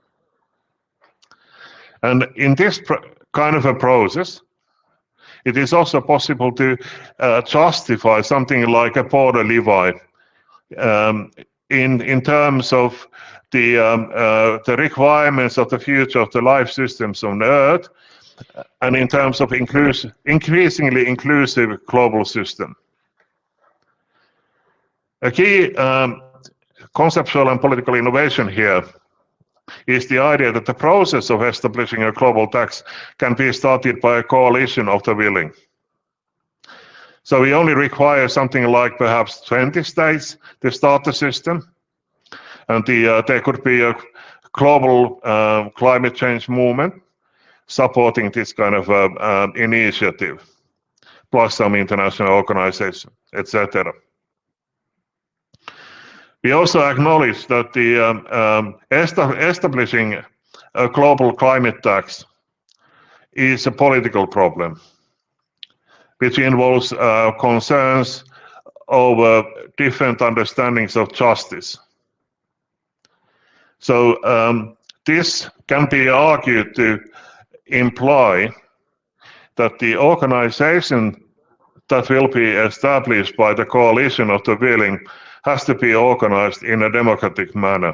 Speaker 3: And in this kind of a process, it is also possible to justify something like a border levy in terms of the requirements of the future of the life systems on Earth, and in terms of increasingly inclusive global system. A key conceptual and political innovation here is the idea that the process of establishing a global tax can be started by a coalition of the willing. So we only require something like perhaps 20 states to start the system, and there could be a global climate change movement supporting this kind of initiative, plus some international organization, etc. We also acknowledge that the establishing a global climate tax is a political problem, which involves concerns over different understandings of justice. So this can be argued to imply that the organization that will be established by the coalition of the willing has to be organized in a democratic manner.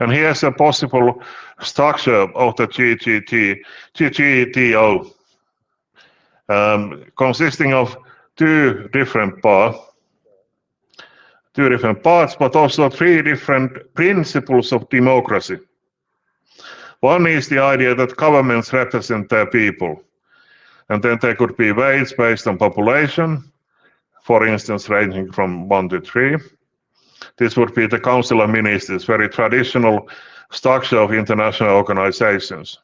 Speaker 3: And here's a possible structure of the GGTO, consisting of two different parts, but also three different principles of democracy. One is the idea that governments represent their people, and then there could be weights based on population, for instance, ranging from 1 to 3. This would be the Council of Ministers, very traditional structure of international organizations.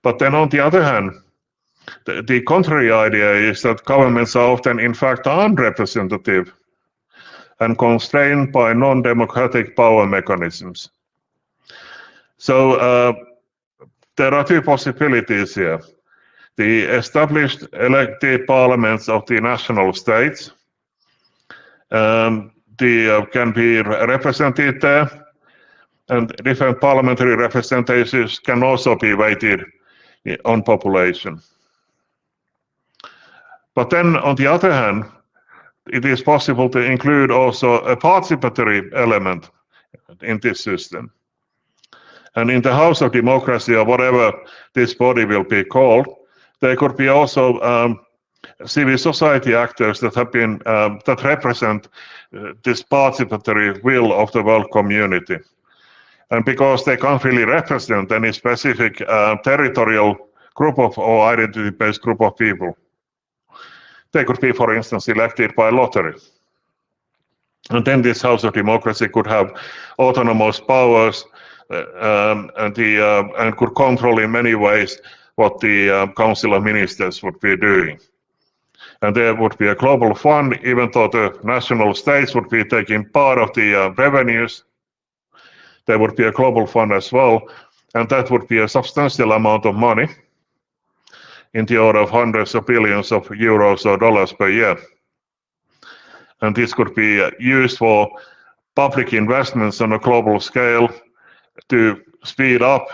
Speaker 3: But then on the other hand, the contrary idea is that governments are often in fact unrepresentative and constrained by non-democratic power mechanisms. So there are two possibilities here. The established elected parliaments of the national states can be represented there, and different parliamentary representations can also be weighted on population. But then on the other hand, it is possible to include also a participatory element in this system. And in the House of Democracy, or whatever this body will be called, there could be also civil society actors that have been that represent this participatory will of the world community. And because they can't really represent any specific territorial group of or identity-based group of people, they could be, for instance, elected by lottery. And then this House of Democracy could have autonomous powers and could control in many ways what the Council of Ministers would be doing. And there would be a global fund, even though the national states would be taking part of the revenues. There would be a global fund as well, and that would be a substantial amount of money in the order of hundreds of billions of euros or dollars per year. And this could be used for public investments on a global scale to speed up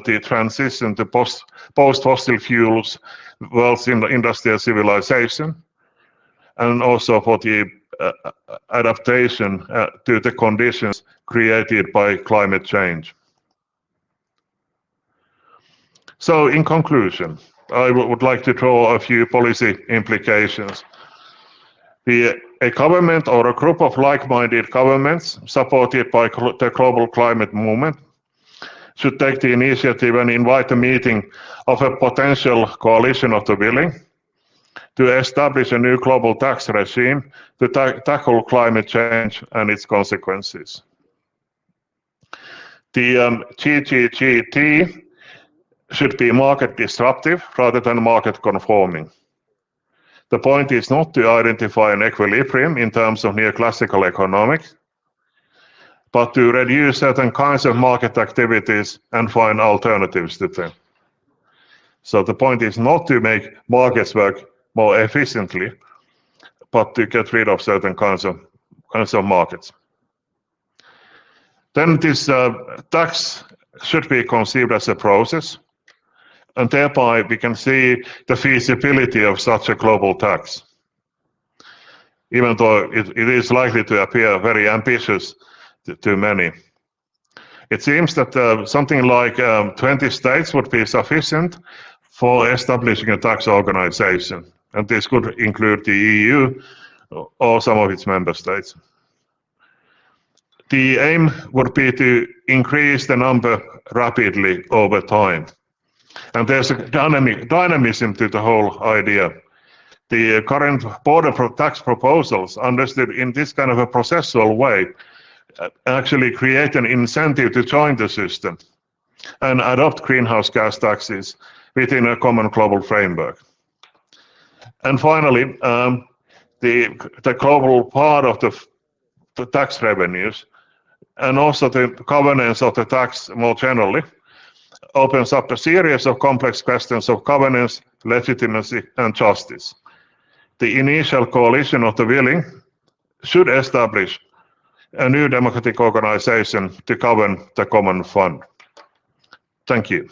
Speaker 3: the transition to post-fossil fuels, world's industrial civilization, and also for the adaptation to the conditions created by climate change. So in conclusion, I would like to draw a few policy implications. A government or a group of like-minded governments supported by the global climate movement should take the initiative and invite a meeting of a potential coalition of the willing to establish a new global tax regime to tackle climate change and its consequences. The GGGT should be market disruptive rather than market conforming. The point is not to identify an equilibrium in terms of neoclassical economics, but to reduce certain kinds of market activities and find alternatives to them. So the point is not to make markets work more efficiently, but to get rid of certain kinds of markets. Then this tax should be conceived as a process, and thereby we can see the feasibility of such a global tax, even though it is likely to appear very ambitious to many. It seems that something like 20 states would be sufficient for establishing a tax organization, and this could include the EU or some of its member states. The aim would be to increase the number rapidly over time. And there's a dynamism to the whole idea. The current border tax proposals, understood in this kind of a processual way, actually create an incentive to join the system and adopt greenhouse gas taxes within a common global framework. And finally, the global part of the tax revenues and also the governance of the tax more generally opens up a series of complex questions of governance, legitimacy, and justice. The initial coalition of the willing should establish a new democratic organization to govern the common fund. Thank you.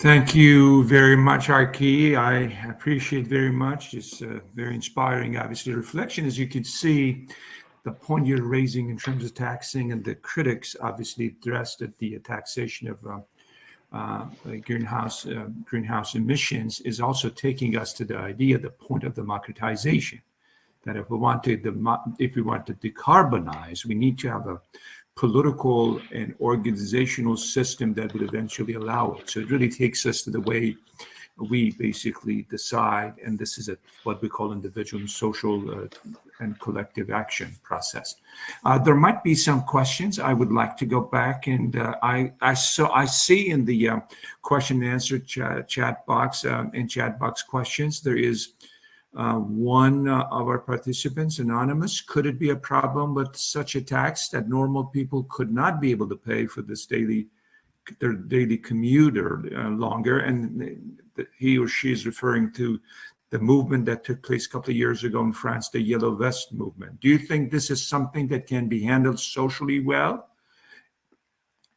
Speaker 1: Thank you very much, Heikki. I appreciate very much. It's very inspiring, obviously, reflection. As you can see, the point you're raising in terms of taxing and the critics obviously addressed at the taxation of greenhouse emissions is also taking us to the idea, the point of democratization. That if we want to decarbonize, we need to have a political and organizational system that would eventually allow it. So it really takes us to the way we basically decide, and this is what we call individual, social, and collective action process. There might be some questions. I would like to go back, and I see in the question and answer chat box questions, there is one of our participants, anonymous. Could it be a problem with such a tax that normal people could not be able to pay for this their daily commute or longer? And he or she is referring to the movement that took place a couple of years ago in France, the Yellow Vest movement. Do you think this is something that can be handled socially well?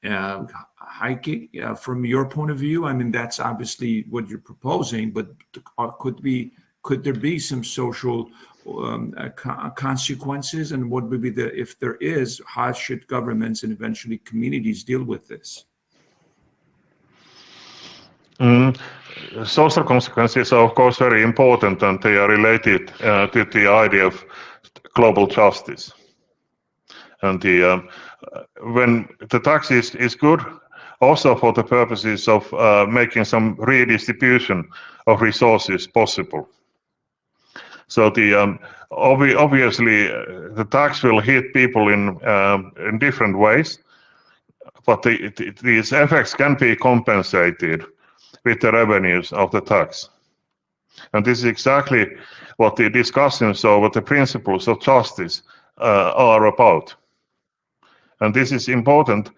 Speaker 1: Heikki, from your point of view, I mean, that's obviously what you're proposing, but could there be some social consequences, and what would be if there is, how should governments and eventually communities deal with this?
Speaker 3: Social consequences are, of course, very important, and they are related to the idea of global justice. And when the tax is good, also for the purposes of making some redistribution of resources possible. So obviously the tax will hit people in different ways, but these effects can be compensated with the revenues of the tax. And this is exactly what the discussions over the principles of justice are about. And this is important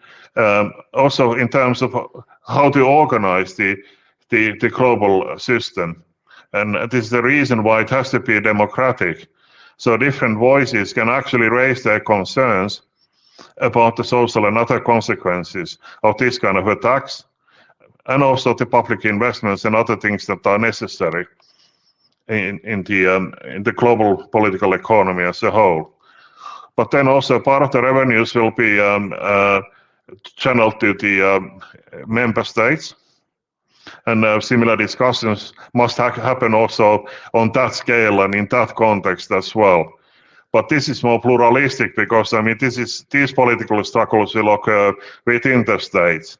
Speaker 3: also in terms of how to organize the global system. And this is the reason why it has to be democratic. So different voices can actually raise their concerns about the social and other consequences of this kind of a tax, and also the public investments and other things that are necessary in the global political economy as a whole. But then also part of the revenues will be channeled to the member states, and similar discussions must happen also on that scale and in that context as well. But this is more pluralistic because, I mean, these political struggles will occur within the states.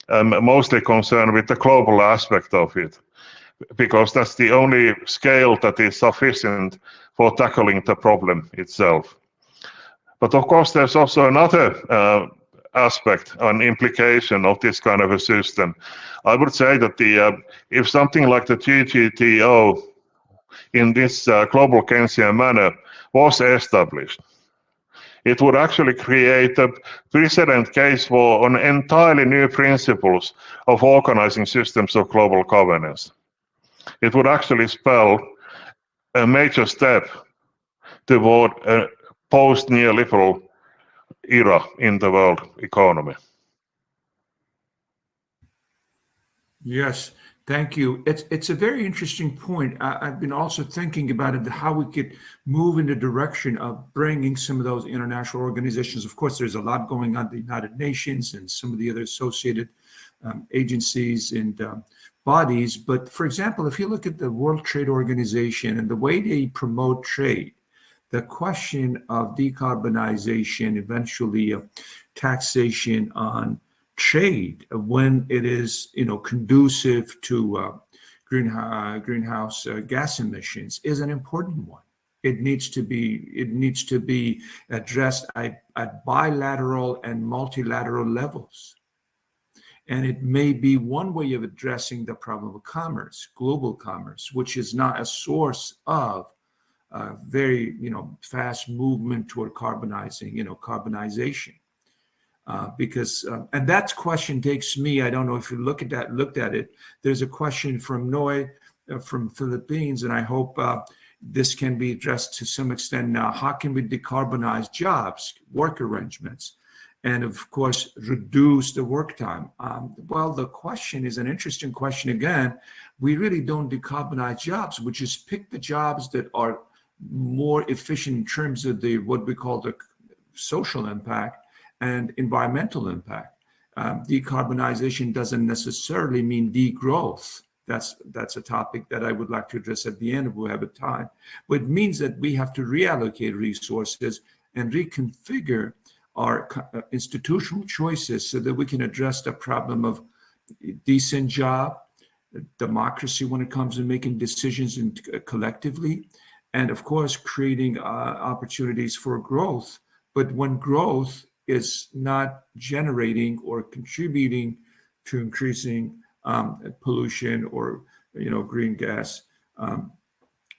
Speaker 3: Mostly concerned with the global aspect of it, because that's the only scale that is sufficient for tackling the problem itself. But of course, there's also another aspect, an implication of this kind of a system. I would say that if something like the GGTO in this global Keynesian manner was established, it would actually create a precedent case for an entirely new principles of organizing systems of global governance. It would actually spell a major step toward a post-neoliberal era in the world economy.
Speaker 1: Yes, thank you. It's a very interesting point. I've been also thinking about it, how we could move in the direction of bringing some of those international organizations. Of course, there's a lot going on, the United Nations and some of the other associated agencies and bodies. But for example, if you look at the World Trade Organization and the way they promote trade, the question of decarbonization, eventually taxation on trade when it is, conducive to greenhouse gas emissions is an important one. It needs to be addressed at bilateral and multilateral levels. And it may be one way of addressing the problem of commerce, global commerce, which is not a source of very, fast movement toward carbonization. Because and that question takes me, I don't know if you looked at it, there's a question from Noi from Philippines, and I hope this can be addressed to some extent now. How can we decarbonize jobs, work arrangements? and of course, reduce the work time. Well, the question is an interesting question again. We really don't decarbonize jobs. We just pick the jobs that are more efficient in terms of what we call the social impact and environmental impact. Decarbonization doesn't necessarily mean degrowth. That's a topic that I would like to address at the end if we have a time. But it means that we have to reallocate resources and reconfigure our institutional choices so that we can address the problem of decent job, democracy when it comes to making decisions collectively, and of course, creating opportunities for growth. But when growth is not generating or contributing to increasing pollution or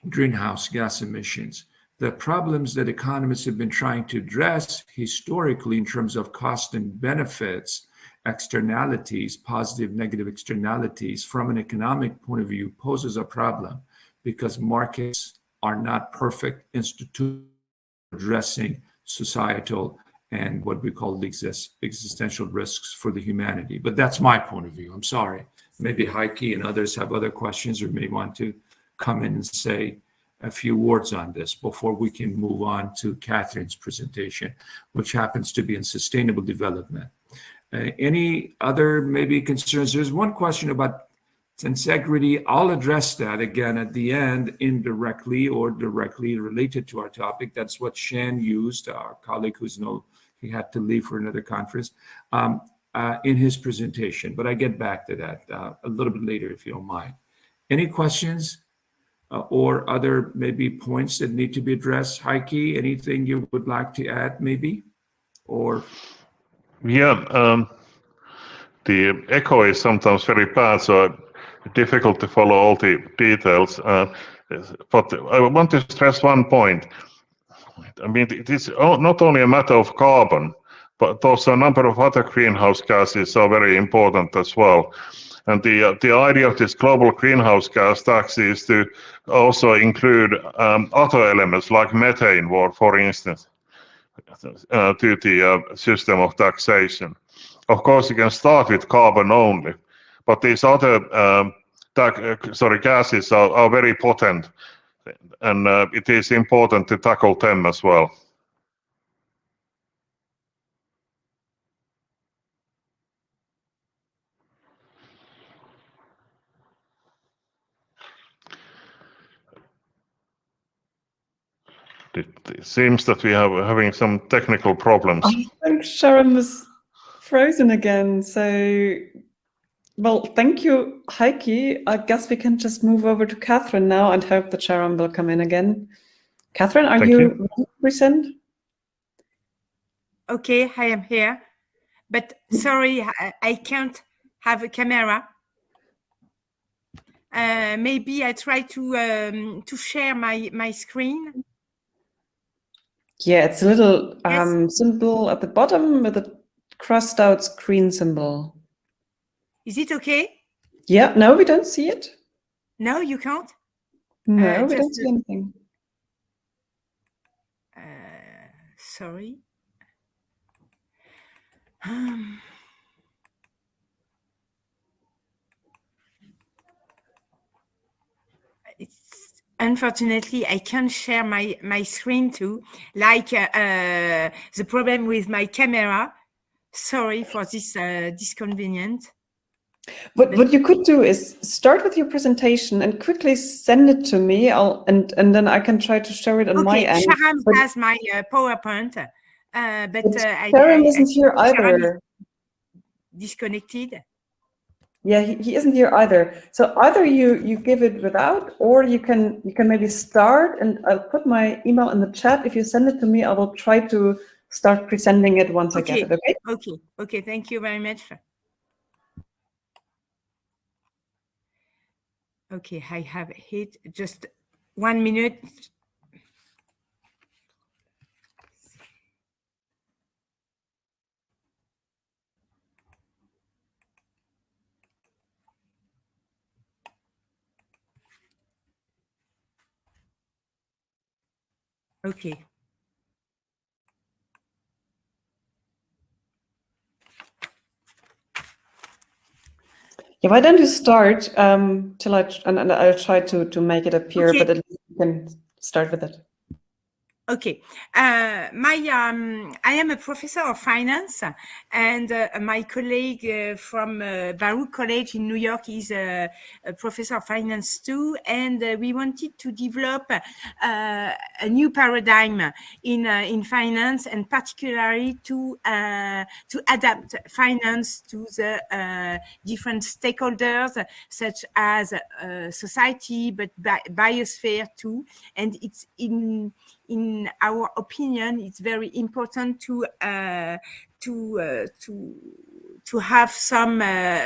Speaker 1: greenhouse gas emissions, the problems that economists have been trying to address historically in terms of cost and benefits, externalities, positive, negative externalities from an economic point of view poses a problem because markets are not perfect institutions addressing societal and what we call the existential risks for the humanity. But that's my point of view. I'm sorry. Maybe Heikki and others have other questions or may want to come in and say a few words on this before we can move on to Catherine's presentation, which happens to be in sustainable development. Any other maybe concerns? There's one question about tensegrity. I'll address that again at the end, indirectly or directly related to our topic. That's what Shann used, our colleague he had to leave for another conference, in his presentation. But I get back to that a little bit later, if you don't mind. Any questions or other maybe points that need to be addressed? Heikki, anything you would like to add maybe? Or
Speaker 3: yeah, the echo is sometimes very bad, so difficult to follow all the details. But I want to stress one point. I mean, it is not only a matter of carbon, but also a number of other greenhouse gases are very important as well. And the idea of this global greenhouse gas tax is to also include other elements like methane, for instance, to the system of taxation. Of course, you can start with carbon only, but these other gases are very potent, and it is important to tackle them as well. It seems that we are having some technical problems.
Speaker 4: I think Sharam was frozen again. So, well, thank you, Heikki. I guess we can just move over to Catherine now and hope that Sharam will come in again. Catherine, are you ready to present?
Speaker 5: Okay, I am here. But sorry, I can't have a camera. Maybe I try to share my screen.
Speaker 4: Yeah, it's a little symbol at the bottom with a crossed out screen symbol.
Speaker 5: Is it okay?
Speaker 4: Yeah, no, we don't see it.
Speaker 5: No, you can't?
Speaker 4: No, we don't see anything.
Speaker 5: Sorry. Unfortunately, I can't share my screen too, like the problem with my camera. Sorry for this disconvenience.
Speaker 4: What you could do is start with your presentation and quickly send it to me. And then I can try to show it on my end.
Speaker 5: Sharam has my PowerPoint, but
Speaker 4: Sharam isn't here either.
Speaker 5: Disconnected.
Speaker 4: Yeah, he isn't here either. So either you give it without, or you can maybe start, and I'll put my email in the chat. If you send it to me, I will try to start presenting it once I get it. Okay.
Speaker 5: Okay. Thank you very much. Okay, I have hit just 1 minute. Okay.
Speaker 4: Yeah, why don't you start till and I'll try to make it appear,
Speaker 5: Okay.
Speaker 4: but at least you can start with it.
Speaker 5: Okay, I am a professor of finance, and my colleague from Baruch College in New York is a professor of finance too. And we wanted to develop a new paradigm in finance, and particularly to adapt finance to the different stakeholders, such as society, but biosphere too. And it's in our opinion, it's very important to have some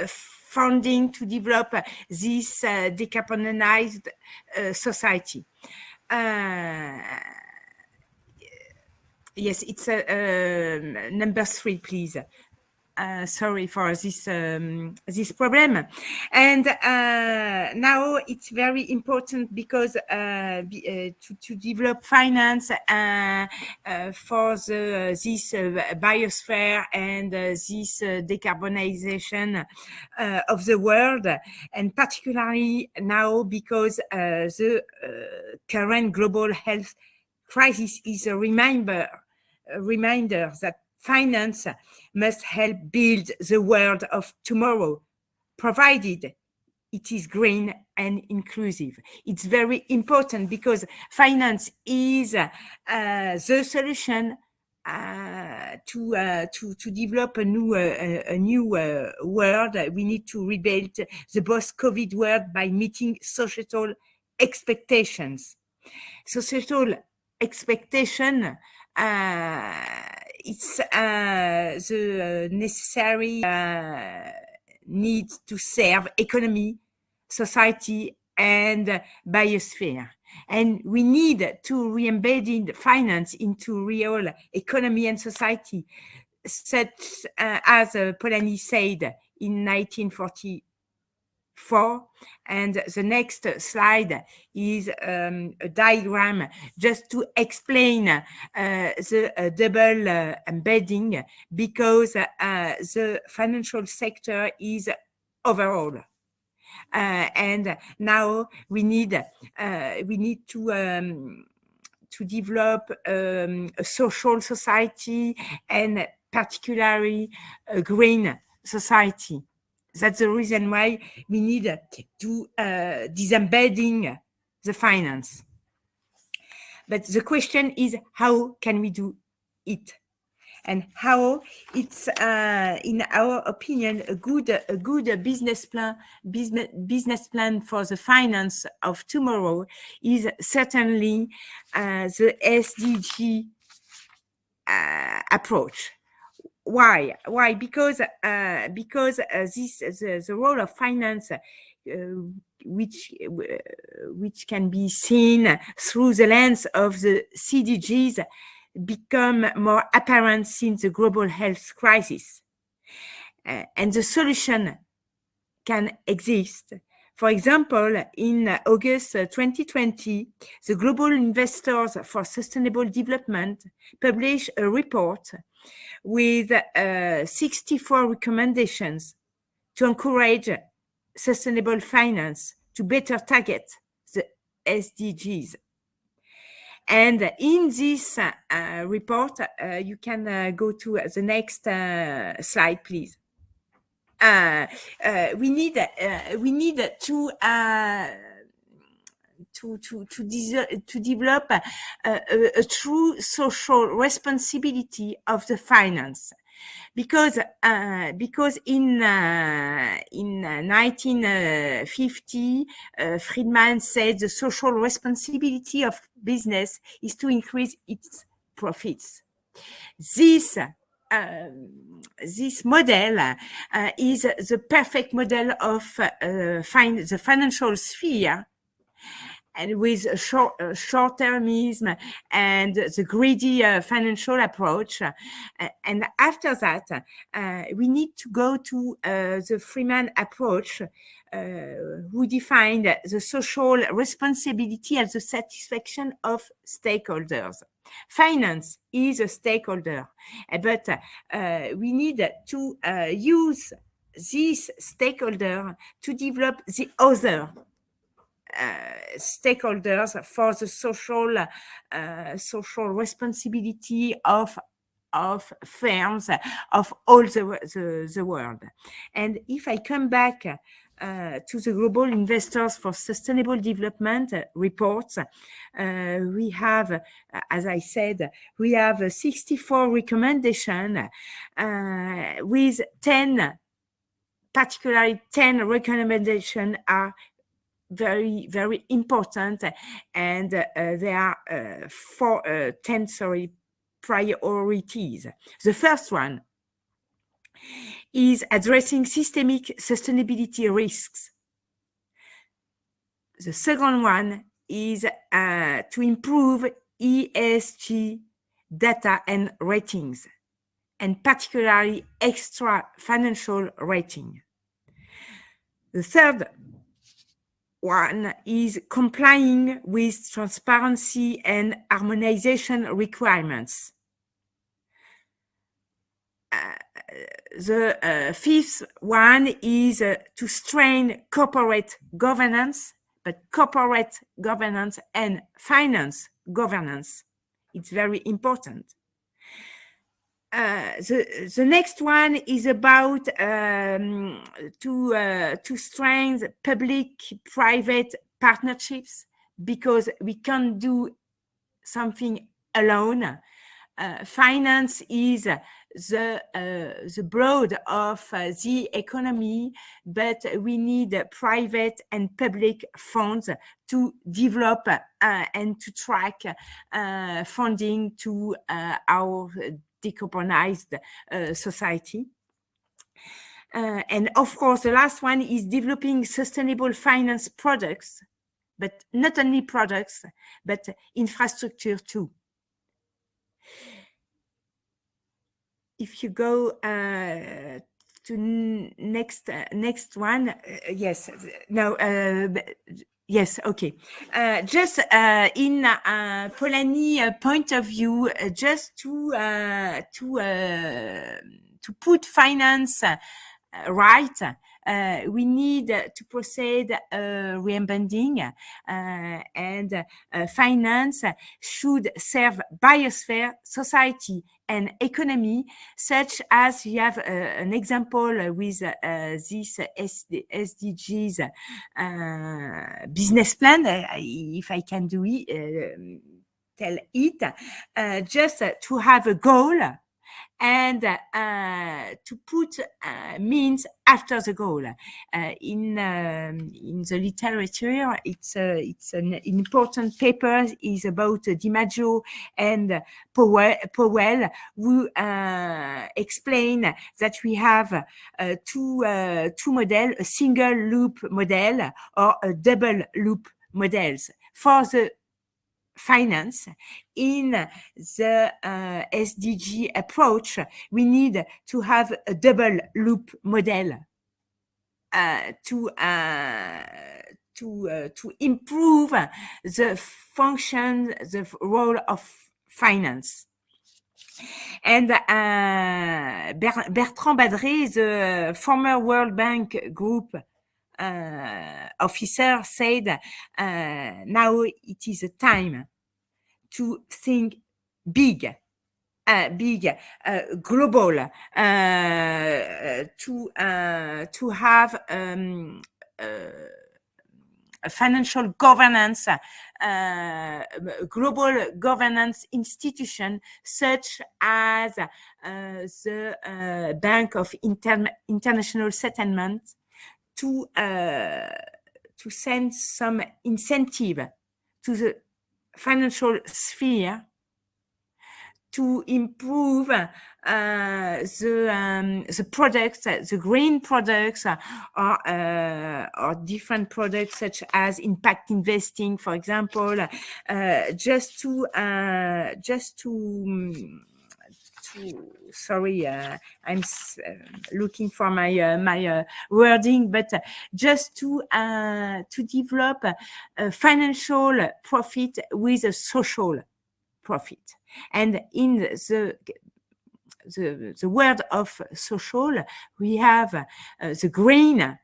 Speaker 5: funding to develop this decarbonized society. Yes, it's number 3, please. Sorry for this problem. And now it's very important because to develop finance for this biosphere and this decarbonization of the world, and particularly now because the current global health crisis is a reminder that finance must help build the world of tomorrow, provided it is green and inclusive. It's very important because finance is the solution to develop a new world. We need to rebuild the post-COVID world by meeting societal expectations. Societal expectation, it's the necessary need to serve economy, society, and biosphere. And we need to re-embed finance into real economy and society, such as Polanyi said in 1944. And the next slide is a diagram just to explain the double embedding, because the financial sector is overall. And now we need to develop a social society, and particularly a green society. That's the reason why we need to disembedding the finance. But the question is, how can we do it? And how it's, in our opinion, a good business plan for the finance of tomorrow is certainly the SDG approach. Why? Because this the role of finance, which can be seen through the lens of the CDGs, become more apparent since the global health crisis, and the solution can exist. For example, in August 2020, the Global Investors for Sustainable Development published a report with 64 recommendations to encourage sustainable finance to better target the SDGs. And in this report, you can go to the next slide, please. We need to develop a true social responsibility of the finance, because in 1950, Friedman said the social responsibility of business is to increase its profits. This model is the perfect model of the financial sphere, and with short-termism and the greedy financial approach. And after that, we need to go to the Friedman approach, who defined the social responsibility as the satisfaction of stakeholders. Finance is a stakeholder, but we need to use these stakeholders to develop the other stakeholders for the social responsibility of firms of all the world. And if I come back to the Global Investors for Sustainable Development reports, we have, as I said, we have 64 recommendations with 10, particularly 10 recommendations are very, very important, and there are 10 priorities. The first one is addressing systemic sustainability risks. The second one is to improve ESG data and ratings, and particularly extra financial rating. The third one is complying with transparency and harmonization requirements. The fifth one is to strengthen corporate governance, but corporate governance and finance governance. It's very important. The next one is about to strengthen public-private partnerships, because we can't do something alone. Finance is the broad of the economy, but we need private and public funds to develop and to track funding to our decarbonized society. And of course, the last one is developing sustainable finance products, but not only products, but infrastructure too. If you go to next one, yes, no, yes, okay. Just in Polanyi point of view, just to put finance right, we need to proceed re-embedding, and finance should serve biosphere, society, and economy, such as you have an example with this SDGs business plan, if I can do it, tell it, just to have a goal and to put means after the goal. In the literature, it's an important paper is about DiMaggio and Powell, who explain that we have two models, a single loop model or a double loop models for the finance. In the SDG approach, we need to have a double loop model to improve the function, the role of finance. And Bertrand Badré, the former World Bank Group officer, said now it is a time to think big, global, to have a financial governance, global governance institution such as the Bank of International Settlement, to send some incentive to the financial sphere to improve the products, the green products, or different products such as impact investing, for example, just to sorry, I'm looking for my wording, but just to develop a financial profit with a social profit. And in the the word of social, we have the green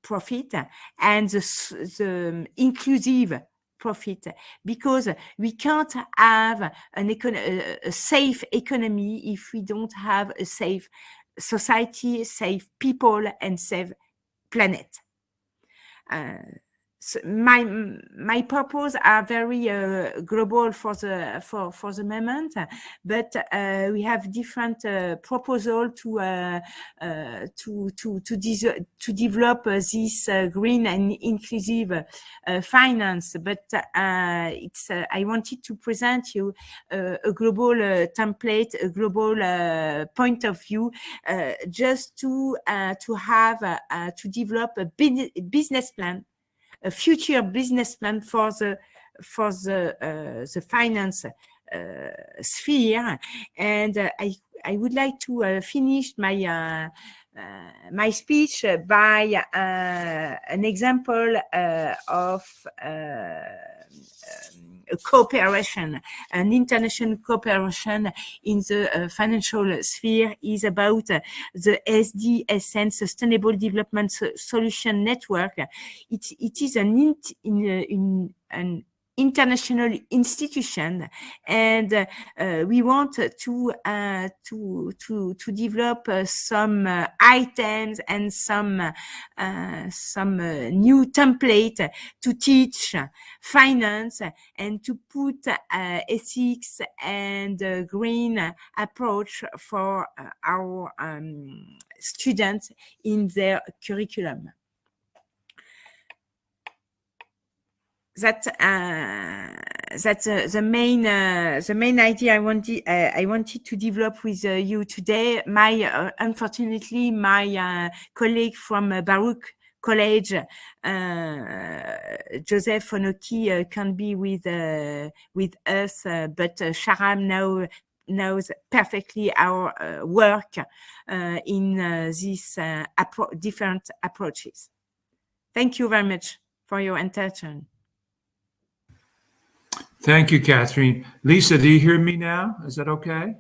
Speaker 5: profit and the inclusive profit, because we can't have a safe economy if we don't have a safe society, safe people, and safe planet. So my purpose are very global for the moment, but we have different proposal to develop this green and inclusive finance. But I wanted to present you a global template, a global point of view, just to have to develop a business plan, a future business plan for the finance sphere. And I would like to finish my my speech by an example of a cooperation, an international cooperation in the financial sphere is about the SDSN, Sustainable Development Solution Network. It is an international institution, and we want to develop some items and some new template to teach finance and to put ethics and green approach for our students in their curriculum. That's the main idea I wanted to develop with you today. Unfortunately, my colleague from Baruch College, Joseph Onochie, can't be with us, but Sharam knows perfectly our work in these different approaches. Thank you very much for your attention.
Speaker 1: Thank you, Catherine. Lisa, do you hear me now? Is that okay?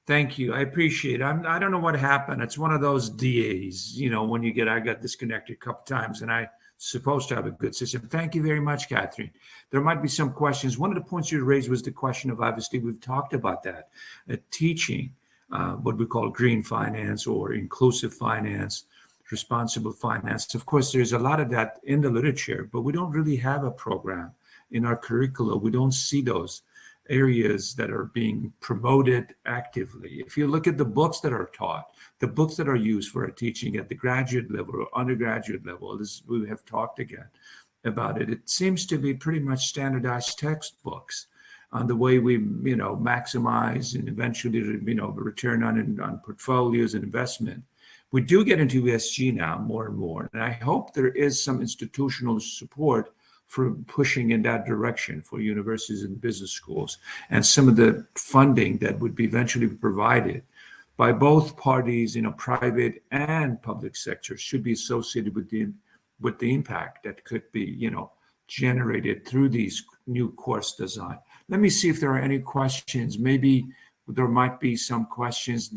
Speaker 1: Thank you. I appreciate it. I don't know what happened. It's one of those days, when I got disconnected a couple times, and I'm supposed to have a good system. Thank you very much, Catherine. There might be some questions. One of the points you raised was the question of, obviously, we've talked about that, teaching what we call green finance or inclusive finance, responsible finance. Of course, there's a lot of that in the literature, but we don't really have a program in our curricula. We don't see those areas that are being promoted actively. If you look at the books that are taught, the books that are used for teaching at the graduate level or undergraduate level, we have talked again about it. It seems to be pretty much standardized textbooks on the way we, maximize and eventually, return on portfolios and investment. We do get into ESG now more and more, and I hope there is some institutional support for pushing in that direction for universities and business schools, and some of the funding that would be eventually provided by both parties, private and public sector, should be associated with the impact that could be, generated through these new course design. Let me see if there are any questions. Maybe there might be some questions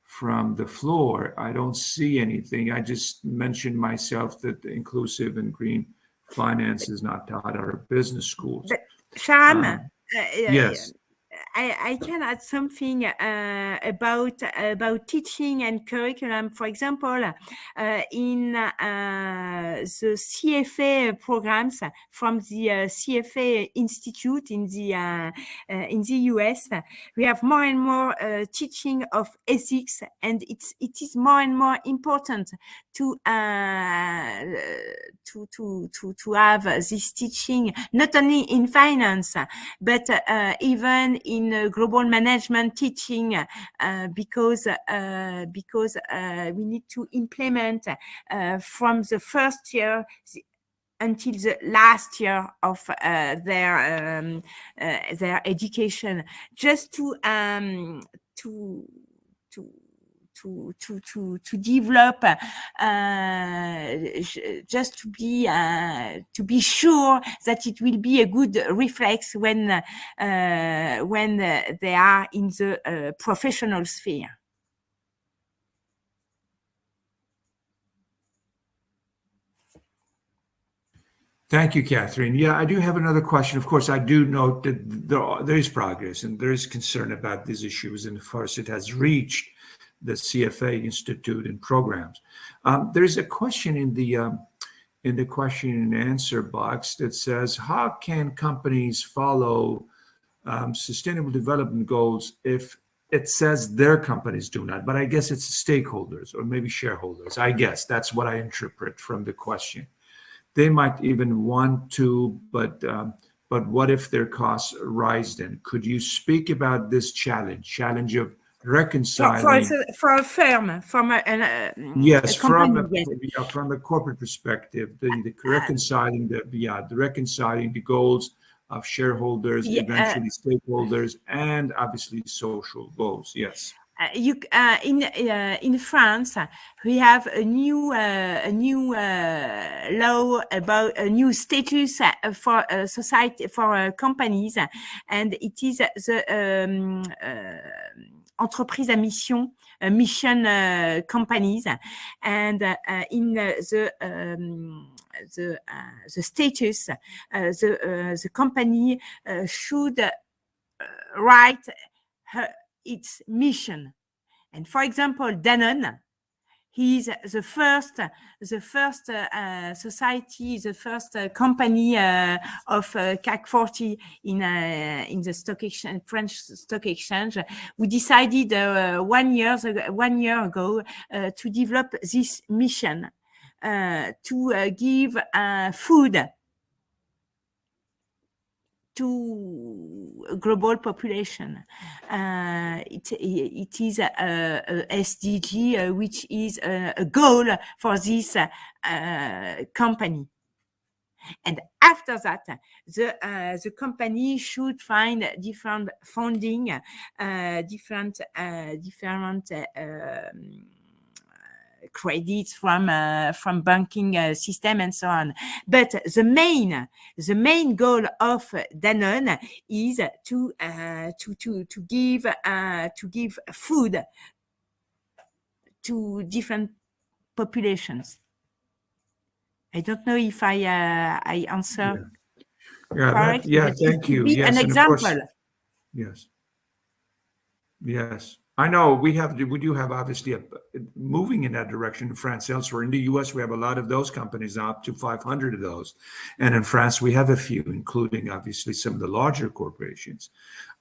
Speaker 1: from the floor. I don't see anything. I just mentioned myself that the inclusive and green finance is not taught at our business schools.
Speaker 5: But Sharam,
Speaker 1: yes.
Speaker 5: I can add something about teaching and curriculum. For example, in the CFA programs from the CFA Institute in the US, we have more and more teaching of ethics, and it is more and more important to have this teaching not only in finance but even in global management teaching, because we need to implement from the first year until the last year of their education, just to develop, just to be sure that it will be a good reflex when they are in the professional sphere.
Speaker 1: Thank you, Catherine. Yeah, I do have another question. Of course, I do note that there is progress and there is concern about these issues, and of course, it has reached the CFA Institute and programs. There is a question in the question and answer box that says, how can companies follow sustainable development goals if it says their companies do not? But I guess it's stakeholders or maybe shareholders. I guess that's what I interpret from the question. They might even want to, but what if their costs rise then? Could you speak about this challenge of reconciling?
Speaker 5: For a firm, from a
Speaker 1: yes,
Speaker 5: company,
Speaker 1: from a corporate perspective, the reconciling the goals of shareholders, eventually stakeholders, and obviously social goals. Yes.
Speaker 5: In France, we have a new law about a new status for society, for companies, and it is the entreprise à mission companies, and in the status, the company should write its mission. And for example, Danone, he's the first society, the first company of CAC 40 in the stock exchange, French stock exchange. We decided 1 year ago to develop this mission to give food to a global population. It is a SDG, which is a goal for this company. And after that, the company should find different funding, different credits from banking system and so on. But the main goal of Danone is to give food to different populations. I don't know if I answer.
Speaker 1: Thank you. Yes,
Speaker 5: an example.
Speaker 1: Course, yes. I know we do have obviously moving in that direction in France. Elsewhere in the US, we have a lot of those companies, up to 500 of those. And in France, we have a few, including obviously some of the larger corporations.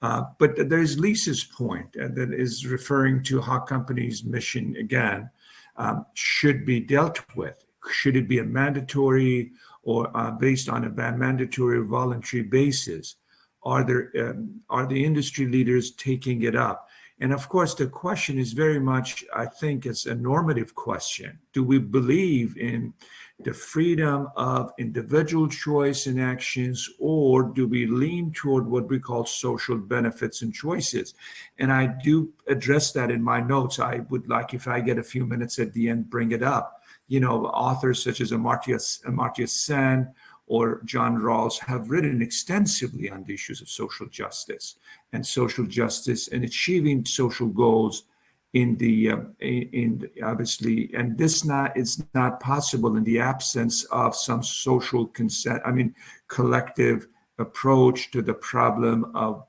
Speaker 1: But there's Lisa's point that is referring to how companies' mission, again, should be dealt with. Should it be a mandatory or based on a mandatory or voluntary basis? Are the industry leaders taking it up? And of course, the question is very much, I think, it's a normative question. Do we believe in the freedom of individual choice and actions, or do we lean toward what we call social benefits and choices? And I do address that in my notes. I would like, if I get a few minutes at the end, bring it up. You know, authors such as Amartya Sen or John Rawls have written extensively on the issues of social justice and achieving social goals in obviously, and this is not possible in the absence of some social consent. I mean, collective approach to the problem of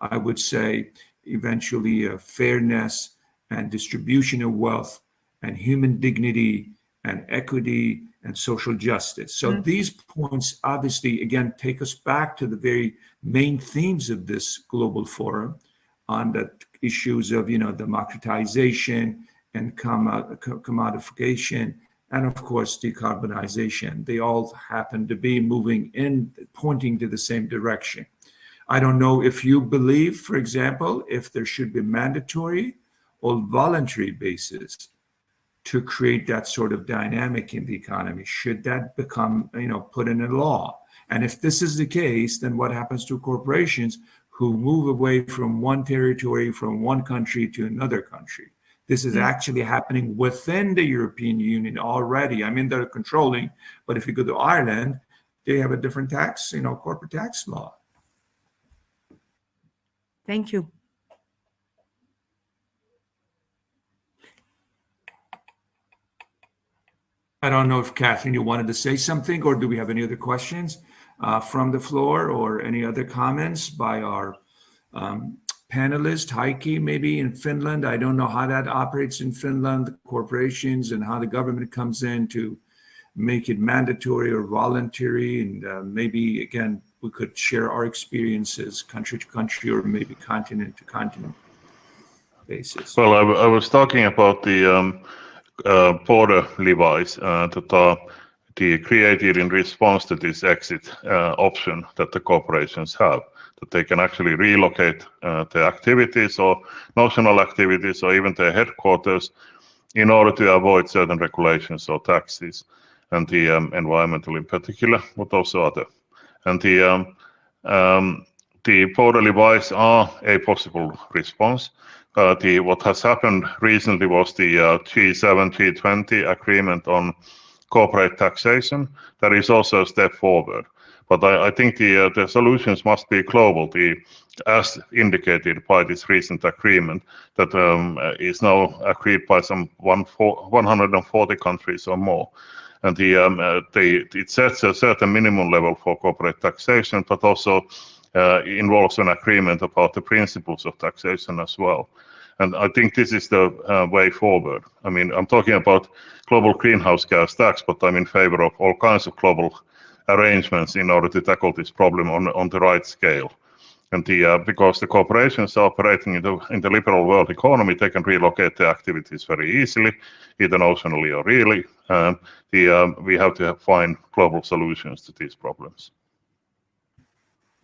Speaker 1: I would say eventually fairness and distribution of wealth and human dignity and equity and social justice. So these points obviously, again, take us back to the very main themes of this global forum on the issues of, democratization and commodification, and of course, decarbonization. They all happen to be pointing to the same direction. I don't know if you believe, for example, if there should be mandatory or voluntary basis to create that sort of dynamic in the economy. Should that become, put in a law? And if this is the case, then what happens to corporations who move away from one territory, from one country to another country. This is actually happening within the European Union already. I mean, they're controlling, but if you go to Ireland, they have a different tax, corporate tax law.
Speaker 5: Thank you.
Speaker 1: I don't know if Catherine, you wanted to say something, or do we have any other questions from the floor, or any other comments by our panelist, Heikki, maybe in Finland? I don't know how that operates in Finland, the corporations, and how the government comes in to make it mandatory or voluntary. And maybe, again, we could share our experiences country to country, or maybe continent to continent basis.
Speaker 3: Well, I was talking about the border levies that are created in response to this exit option that the corporations have, that they can actually relocate their activities or national activities or even their headquarters in order to avoid certain regulations or taxes, and the environmental in particular, but also other. And the border levies are a possible response. What has happened recently was the G7, G20 agreement on corporate taxation. That is also a step forward. But I think the solutions must be global, as indicated by this recent agreement that is now agreed by some 140 countries or more. And it sets a certain minimum level for corporate taxation, but also involves an agreement about the principles of taxation as well. And I think this is the way forward. I mean, I'm talking about global greenhouse gas tax, but I'm in favor of all kinds of global arrangements in order to tackle this problem on the right scale. And because the corporations are operating in the liberal world economy, they can relocate their activities very easily, either notionally or really. We have to find global solutions to these problems.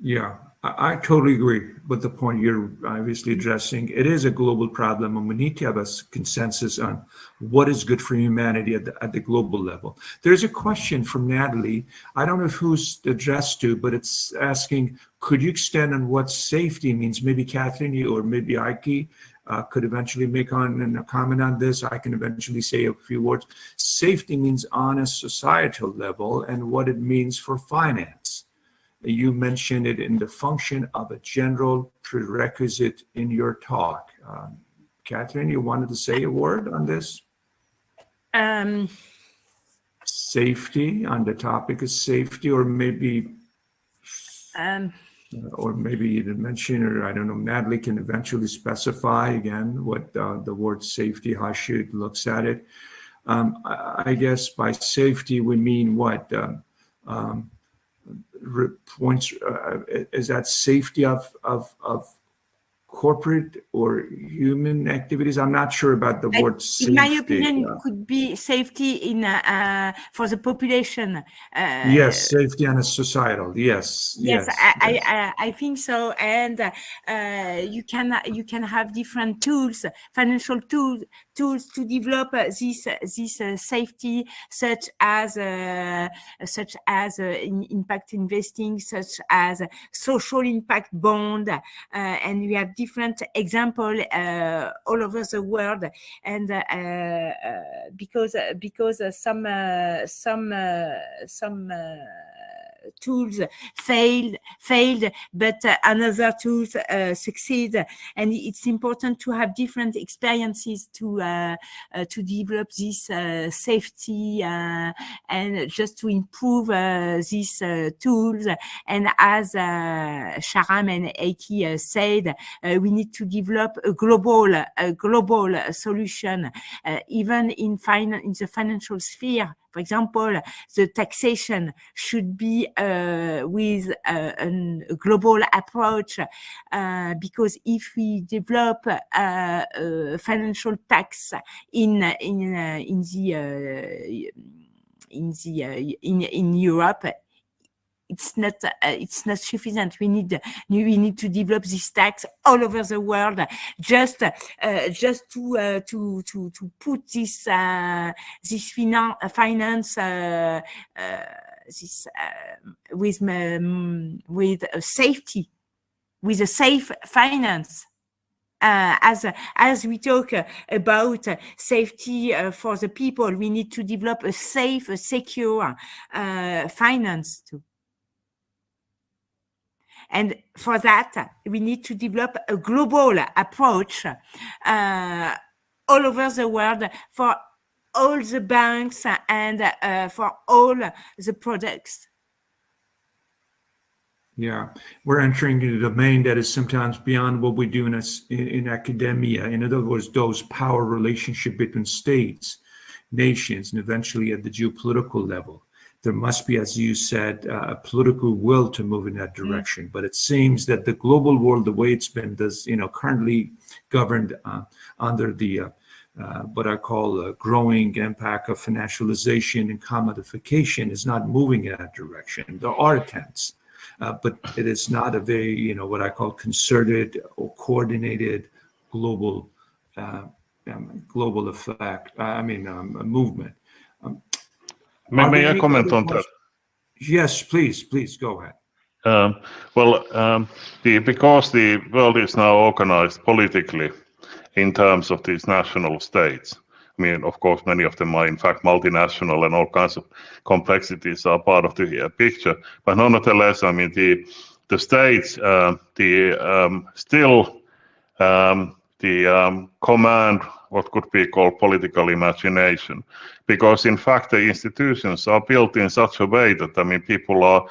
Speaker 1: Yeah, I totally agree with the point you're obviously addressing. It is a global problem, and we need to have a consensus on what is good for humanity at the global level. There's a question from Natalie. I don't know who's addressed to, but it's asking, could you extend on what safety means? Maybe Catherine, you, or maybe Heikki could eventually make a comment on this. I can eventually say a few words. Safety means on a societal level, and what it means for finance. You mentioned it in the function of a general prerequisite in your talk. Catherine, you wanted to say a word on this? Safety, on the topic of safety, or maybe you didn't mention, or I don't know, Natalie can eventually specify again what the word safety, how she looks at it. I guess by safety we mean what? Points is that safety of corporate or human activities? I'm not sure about the word safety.
Speaker 5: In my opinion, it could be safety in for the population.
Speaker 1: Yes, safety on a societal. Yes.
Speaker 5: I think so. And you can have different tools, financial tools to develop this safety, such as impact investing, such as social impact bond, and we have different examples all over the world. And because some tools failed, but another tools succeed, and it's important to have different experiences to develop this safety and just to improve these tools. And as Sharam and Heikki said, we need to develop a global solution, even in the financial sphere. For example, the taxation should be with a global approach, because if we develop financial tax in Europe, it's not sufficient. We need to develop this tax all over the world, just to put this finance with safety. with a safe finance. As we talk about safety for the people, we need to develop a safe, secure finance too. And for that, we need to develop a global approach all over the world for all the banks and for all the products.
Speaker 1: Yeah, we're entering a domain that is sometimes beyond what we do in academia. In other words, those power relationship between states, nations, and eventually at the geopolitical level. There must be, as you said, a political will to move in that direction. But it seems that the global world, the way it's been, currently governed under the what I call a growing impact of financialization and commodification, is not moving in that direction. There are attempts. But it is not a very, what I call concerted or coordinated global effect. Movement.
Speaker 3: May I comment on that?
Speaker 1: Yes, please go ahead.
Speaker 3: Because the world is now organized politically in terms of these national states. I mean, of course, many of them are in fact multinational, and all kinds of complexities are part of the picture. But nonetheless, I mean, the states, still command what could be called political imagination, because in fact the institutions are built in such a way that, I mean, people are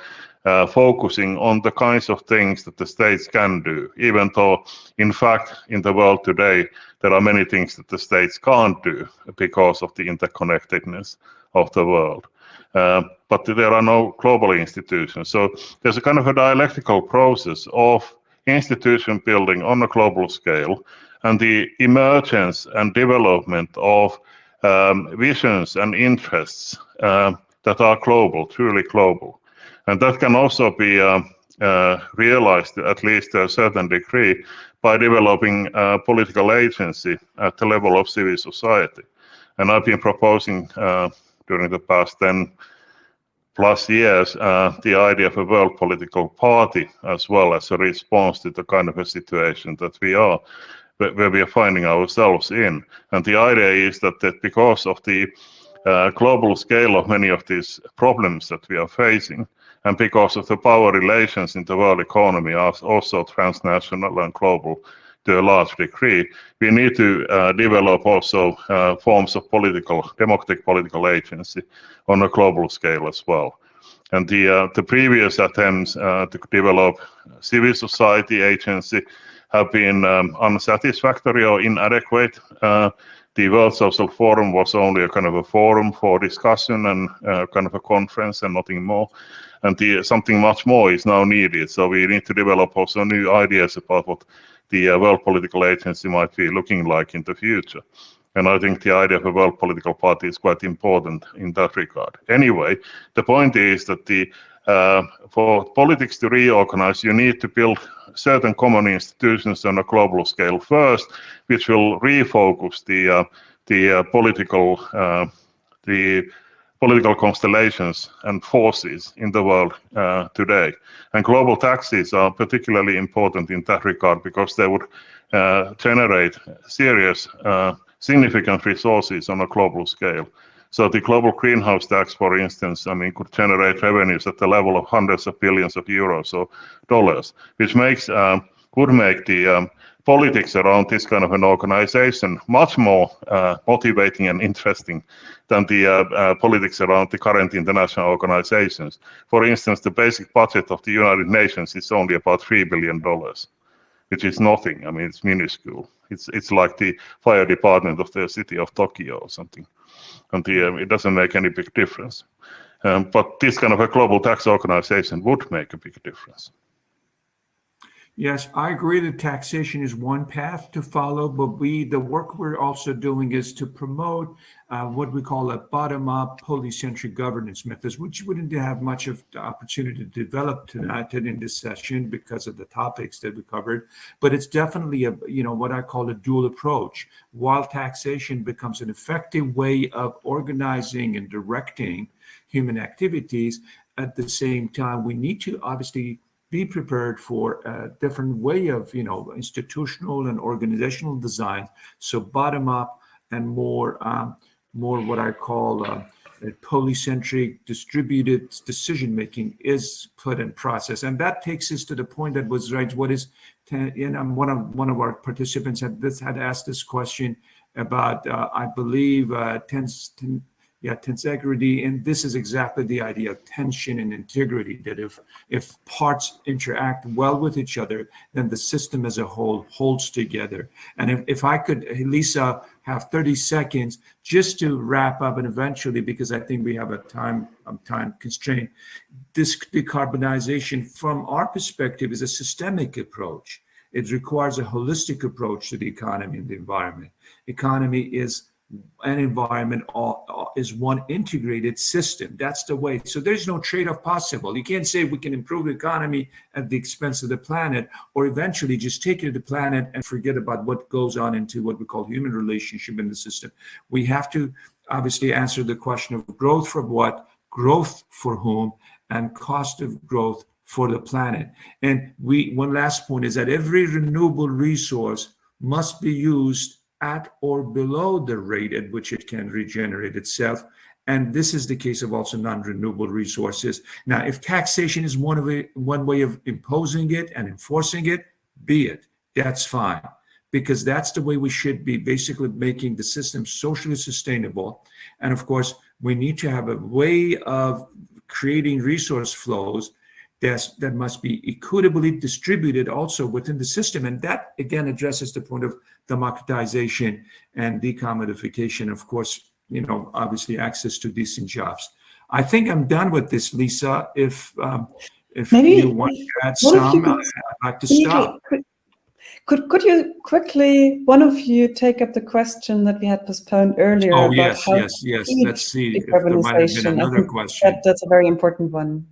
Speaker 3: focusing on the kinds of things that the states can do, even though in fact in the world today there are many things that the states can't do because of the interconnectedness of the world. But there are no global institutions. So there's a kind of a dialectical process of institution building on a global scale, and the emergence and development of visions and interests that are global, truly global. And that can also be realized, at least to a certain degree, by developing political agency at the level of civil society. And I've been proposing during the past 10+ years the idea of a world political party, as well as a response to the kind of a situation that we are, where we are finding ourselves in. And the idea is that because of the global scale of many of these problems that we are facing, and because of the power relations in the world economy are also transnational and global to a large degree, we need to develop also forms of democratic political agency on a global scale as well. And the previous attempts to develop civil society agency have been unsatisfactory or inadequate. The World Social Forum was only a kind of a forum for discussion and kind of a conference and nothing more. And something much more is now needed. So we need to develop also new ideas about what the world political agency might be looking like in the future. And I think the idea of a world political party is quite important in that regard. Anyway, the point is that for politics to reorganize, you need to build certain common institutions on a global scale first, which will refocus the political constellations and forces in the world today. And global taxes are particularly important in that regard, because they would generate serious, significant resources on a global scale. So the global greenhouse tax, for instance, I mean, could generate revenues at the level of hundreds of billions of euros or dollars, which could make the politics around this kind of an organization much more motivating and interesting than the politics around the current international organizations. For instance, the basic budget of the United Nations is only about $3 billion, which is nothing. I mean, it's minuscule. It's like the fire department of the city of Tokyo or something. And it doesn't make any big difference. But this kind of a global tax organization would make a big difference.
Speaker 1: Yes, I agree that taxation is one path to follow, but the work we're also doing is to promote what we call a bottom-up polycentric governance methods, which wouldn't have much of the opportunity to develop tonight in this session because of the topics that we covered. But it's definitely what I call a dual approach. While taxation becomes an effective way of organizing and directing human activities, at the same time, we need to obviously be prepared for a different way of, institutional and organizational design. So bottom up and more what I call polycentric distributed decision making is put in process, and that takes us to the point that was right. What is, one of our participants had asked this question about I believe tensegrity, and this is exactly the idea of tension and integrity. That if parts interact well with each other, then the system as a whole holds together. And if I could, Lisa, have 30 seconds just to wrap up, and eventually, because I think we have a time constraint, this decarbonization from our perspective is a systemic approach. It requires a holistic approach to the economy and the environment. Economy is an environment is one integrated system. That's the way. So there's no trade-off possible. You can't say we can improve the economy at the expense of the planet, or eventually just take care of the planet and forget about what goes on into what we call human relationship in the system. We have to obviously answer the question of growth for what, growth for whom, and cost of growth for the planet. And one last point is that every renewable resource must be used at or below the rate at which it can regenerate itself. And this is the case of also non-renewable resources. Now, if taxation is one way of imposing it and enforcing it, be it. That's fine, because that's the way we should be, basically making the system socially sustainable. And of course, we need to have a way of creating resource flows that must be equitably distributed also within the system. And that, again, addresses the point of democratization and decommodification, of course, obviously access to decent jobs. I think I'm done with this, Lisa. If
Speaker 4: maybe
Speaker 1: you want to add some, I'd like to stop.
Speaker 4: Could you quickly, one of you, take up the question that we had postponed earlier?
Speaker 1: Oh,
Speaker 4: about
Speaker 1: yes.
Speaker 4: how
Speaker 1: Let's see if there might have been another question.
Speaker 4: That's a very important one.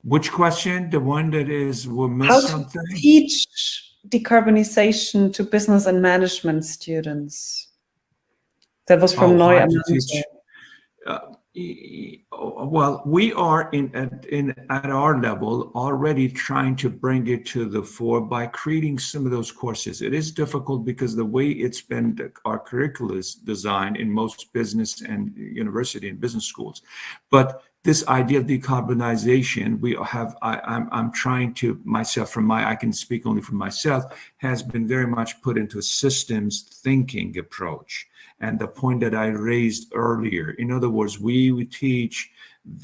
Speaker 1: Which question? The one that is, we'll miss
Speaker 4: how
Speaker 1: something?
Speaker 4: To teach decarbonization to business and management students. That was from Neoma.
Speaker 1: Well, we are at our level already trying to bring it to the fore by creating some of those courses. It is difficult because the way it's been, our curricula is designed in most business and university and business schools. But this idea of decarbonization, I'm trying to myself, I can speak only for myself, has been very much put into a systems thinking approach. And the point that I raised earlier, in other words, we would teach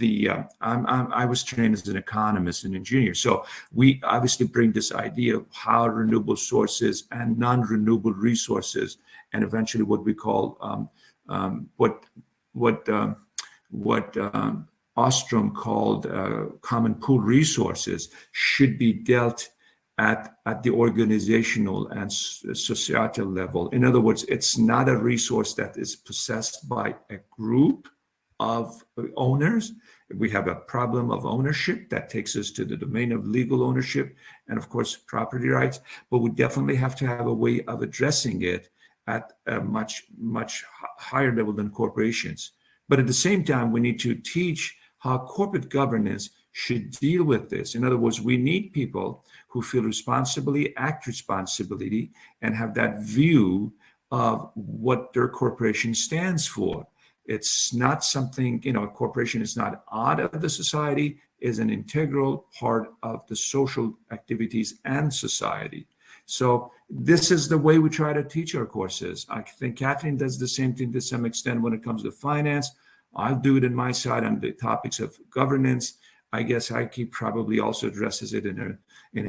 Speaker 1: I was trained as an economist and engineer. So we obviously bring this idea of how renewable sources and non-renewable resources, and eventually what we call what Ostrom called common pool resources, should be dealt at the organizational and societal level. In other words, it's not a resource that is possessed by a group of owners. We have a problem of ownership that takes us to the domain of legal ownership and, of course, property rights. But we definitely have to have a way of addressing it at a much, much higher level than corporations. But at the same time, we need to teach how corporate governance should deal with this. In other words, we need people who feel responsibility, act responsibility, and have that view of what their corporation stands for. It's not something, a corporation is not out of the society, is an integral part of the social activities and society. So this is the way we try to teach our courses. I think Kathleen does the same thing to some extent when it comes to finance. I'll do it in my side on the topics of governance. I guess Heikki probably also addresses it in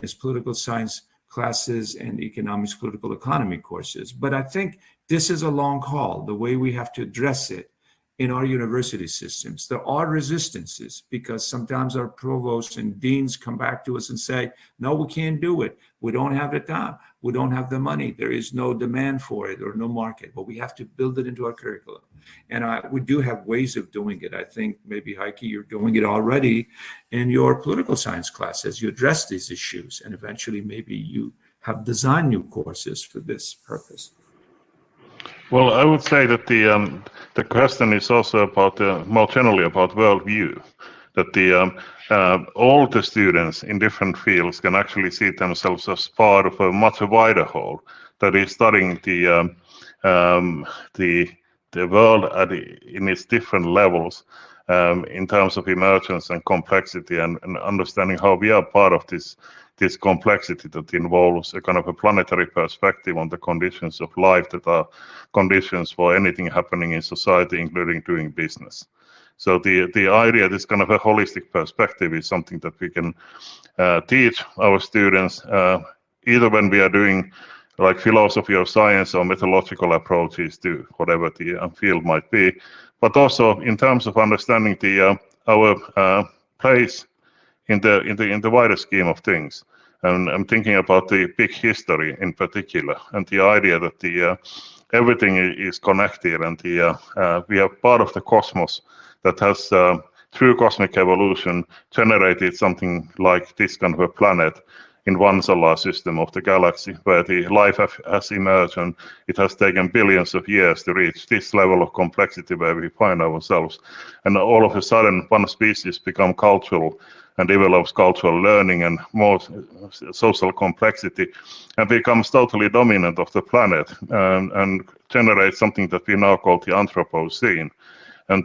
Speaker 1: his political science classes and economics, political economy courses. But I think this is a long haul, the way we have to address it in our university systems. There are resistances because sometimes our provosts and deans come back to us and say, no, we can't do it. We don't have the time. We don't have the money. There is no demand for it or no market, but we have to build it into our curriculum. And we do have ways of doing it. I think maybe, Heikki, you're doing it already in your political science classes. You address these issues, and eventually maybe you have designed new courses for this purpose.
Speaker 3: Well, I would say that the question is also about more generally about worldview. that all the students in different fields can actually see themselves as part of a much wider whole that is studying the world in its different levels in terms of emergence and complexity, and understanding how we are part of this complexity that involves a kind of a planetary perspective on the conditions of life that are conditions for anything happening in society, including doing business. So the idea, this kind of a holistic perspective, is something that we can teach our students, either when we are doing like philosophy of science or methodological approaches to whatever the field might be, but also in terms of understanding our place in the wider scheme of things. And I'm thinking about the big history in particular, and the idea that everything is connected, and we are part of the cosmos that has, through cosmic evolution, generated something like this kind of a planet in one solar system of the galaxy, where the life has emerged, and it has taken billions of years to reach this level of complexity where we find ourselves. And all of a sudden, one species becomes cultural and develops cultural learning and more social complexity, and becomes totally dominant of the planet, and generates something that we now call the Anthropocene. And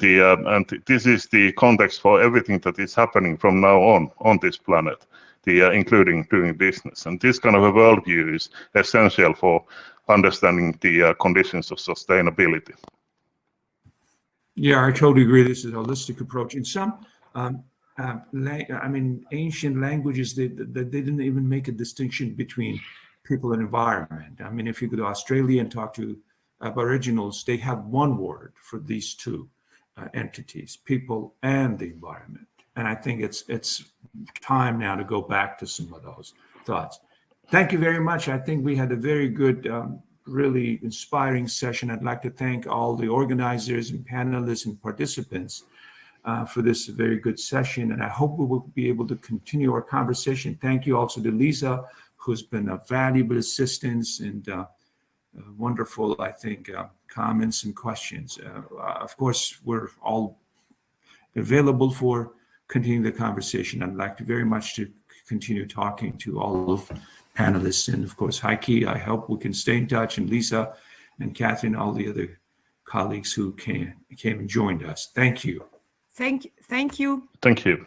Speaker 3: this is the context for everything that is happening from now on this planet, including doing business. And this kind of a worldview is essential for understanding the conditions of sustainability.
Speaker 1: Yeah, I totally agree. This is a holistic approach. In some, ancient languages, they didn't even make a distinction between people and environment. I mean, if you go to Australia and talk to Aboriginals, they have one word for these two entities, people and the environment. And I think it's time now to go back to some of those thoughts. Thank you very much. I think we had a very good, really inspiring session. I'd like to thank all the organizers and panelists and participants for this very good session. And I hope we will be able to continue our conversation. Thank you also to Lisa, who's been a valuable assistance and wonderful, I think, comments and questions. Of course, we're all available for continuing the conversation. I'd like to very much to continue talking to all of panelists, and of course, Heikki. I hope we can stay in touch, and Lisa and Catherine, all the other colleagues who came and joined us. Thank you.
Speaker 5: Thank you.
Speaker 3: Thank you.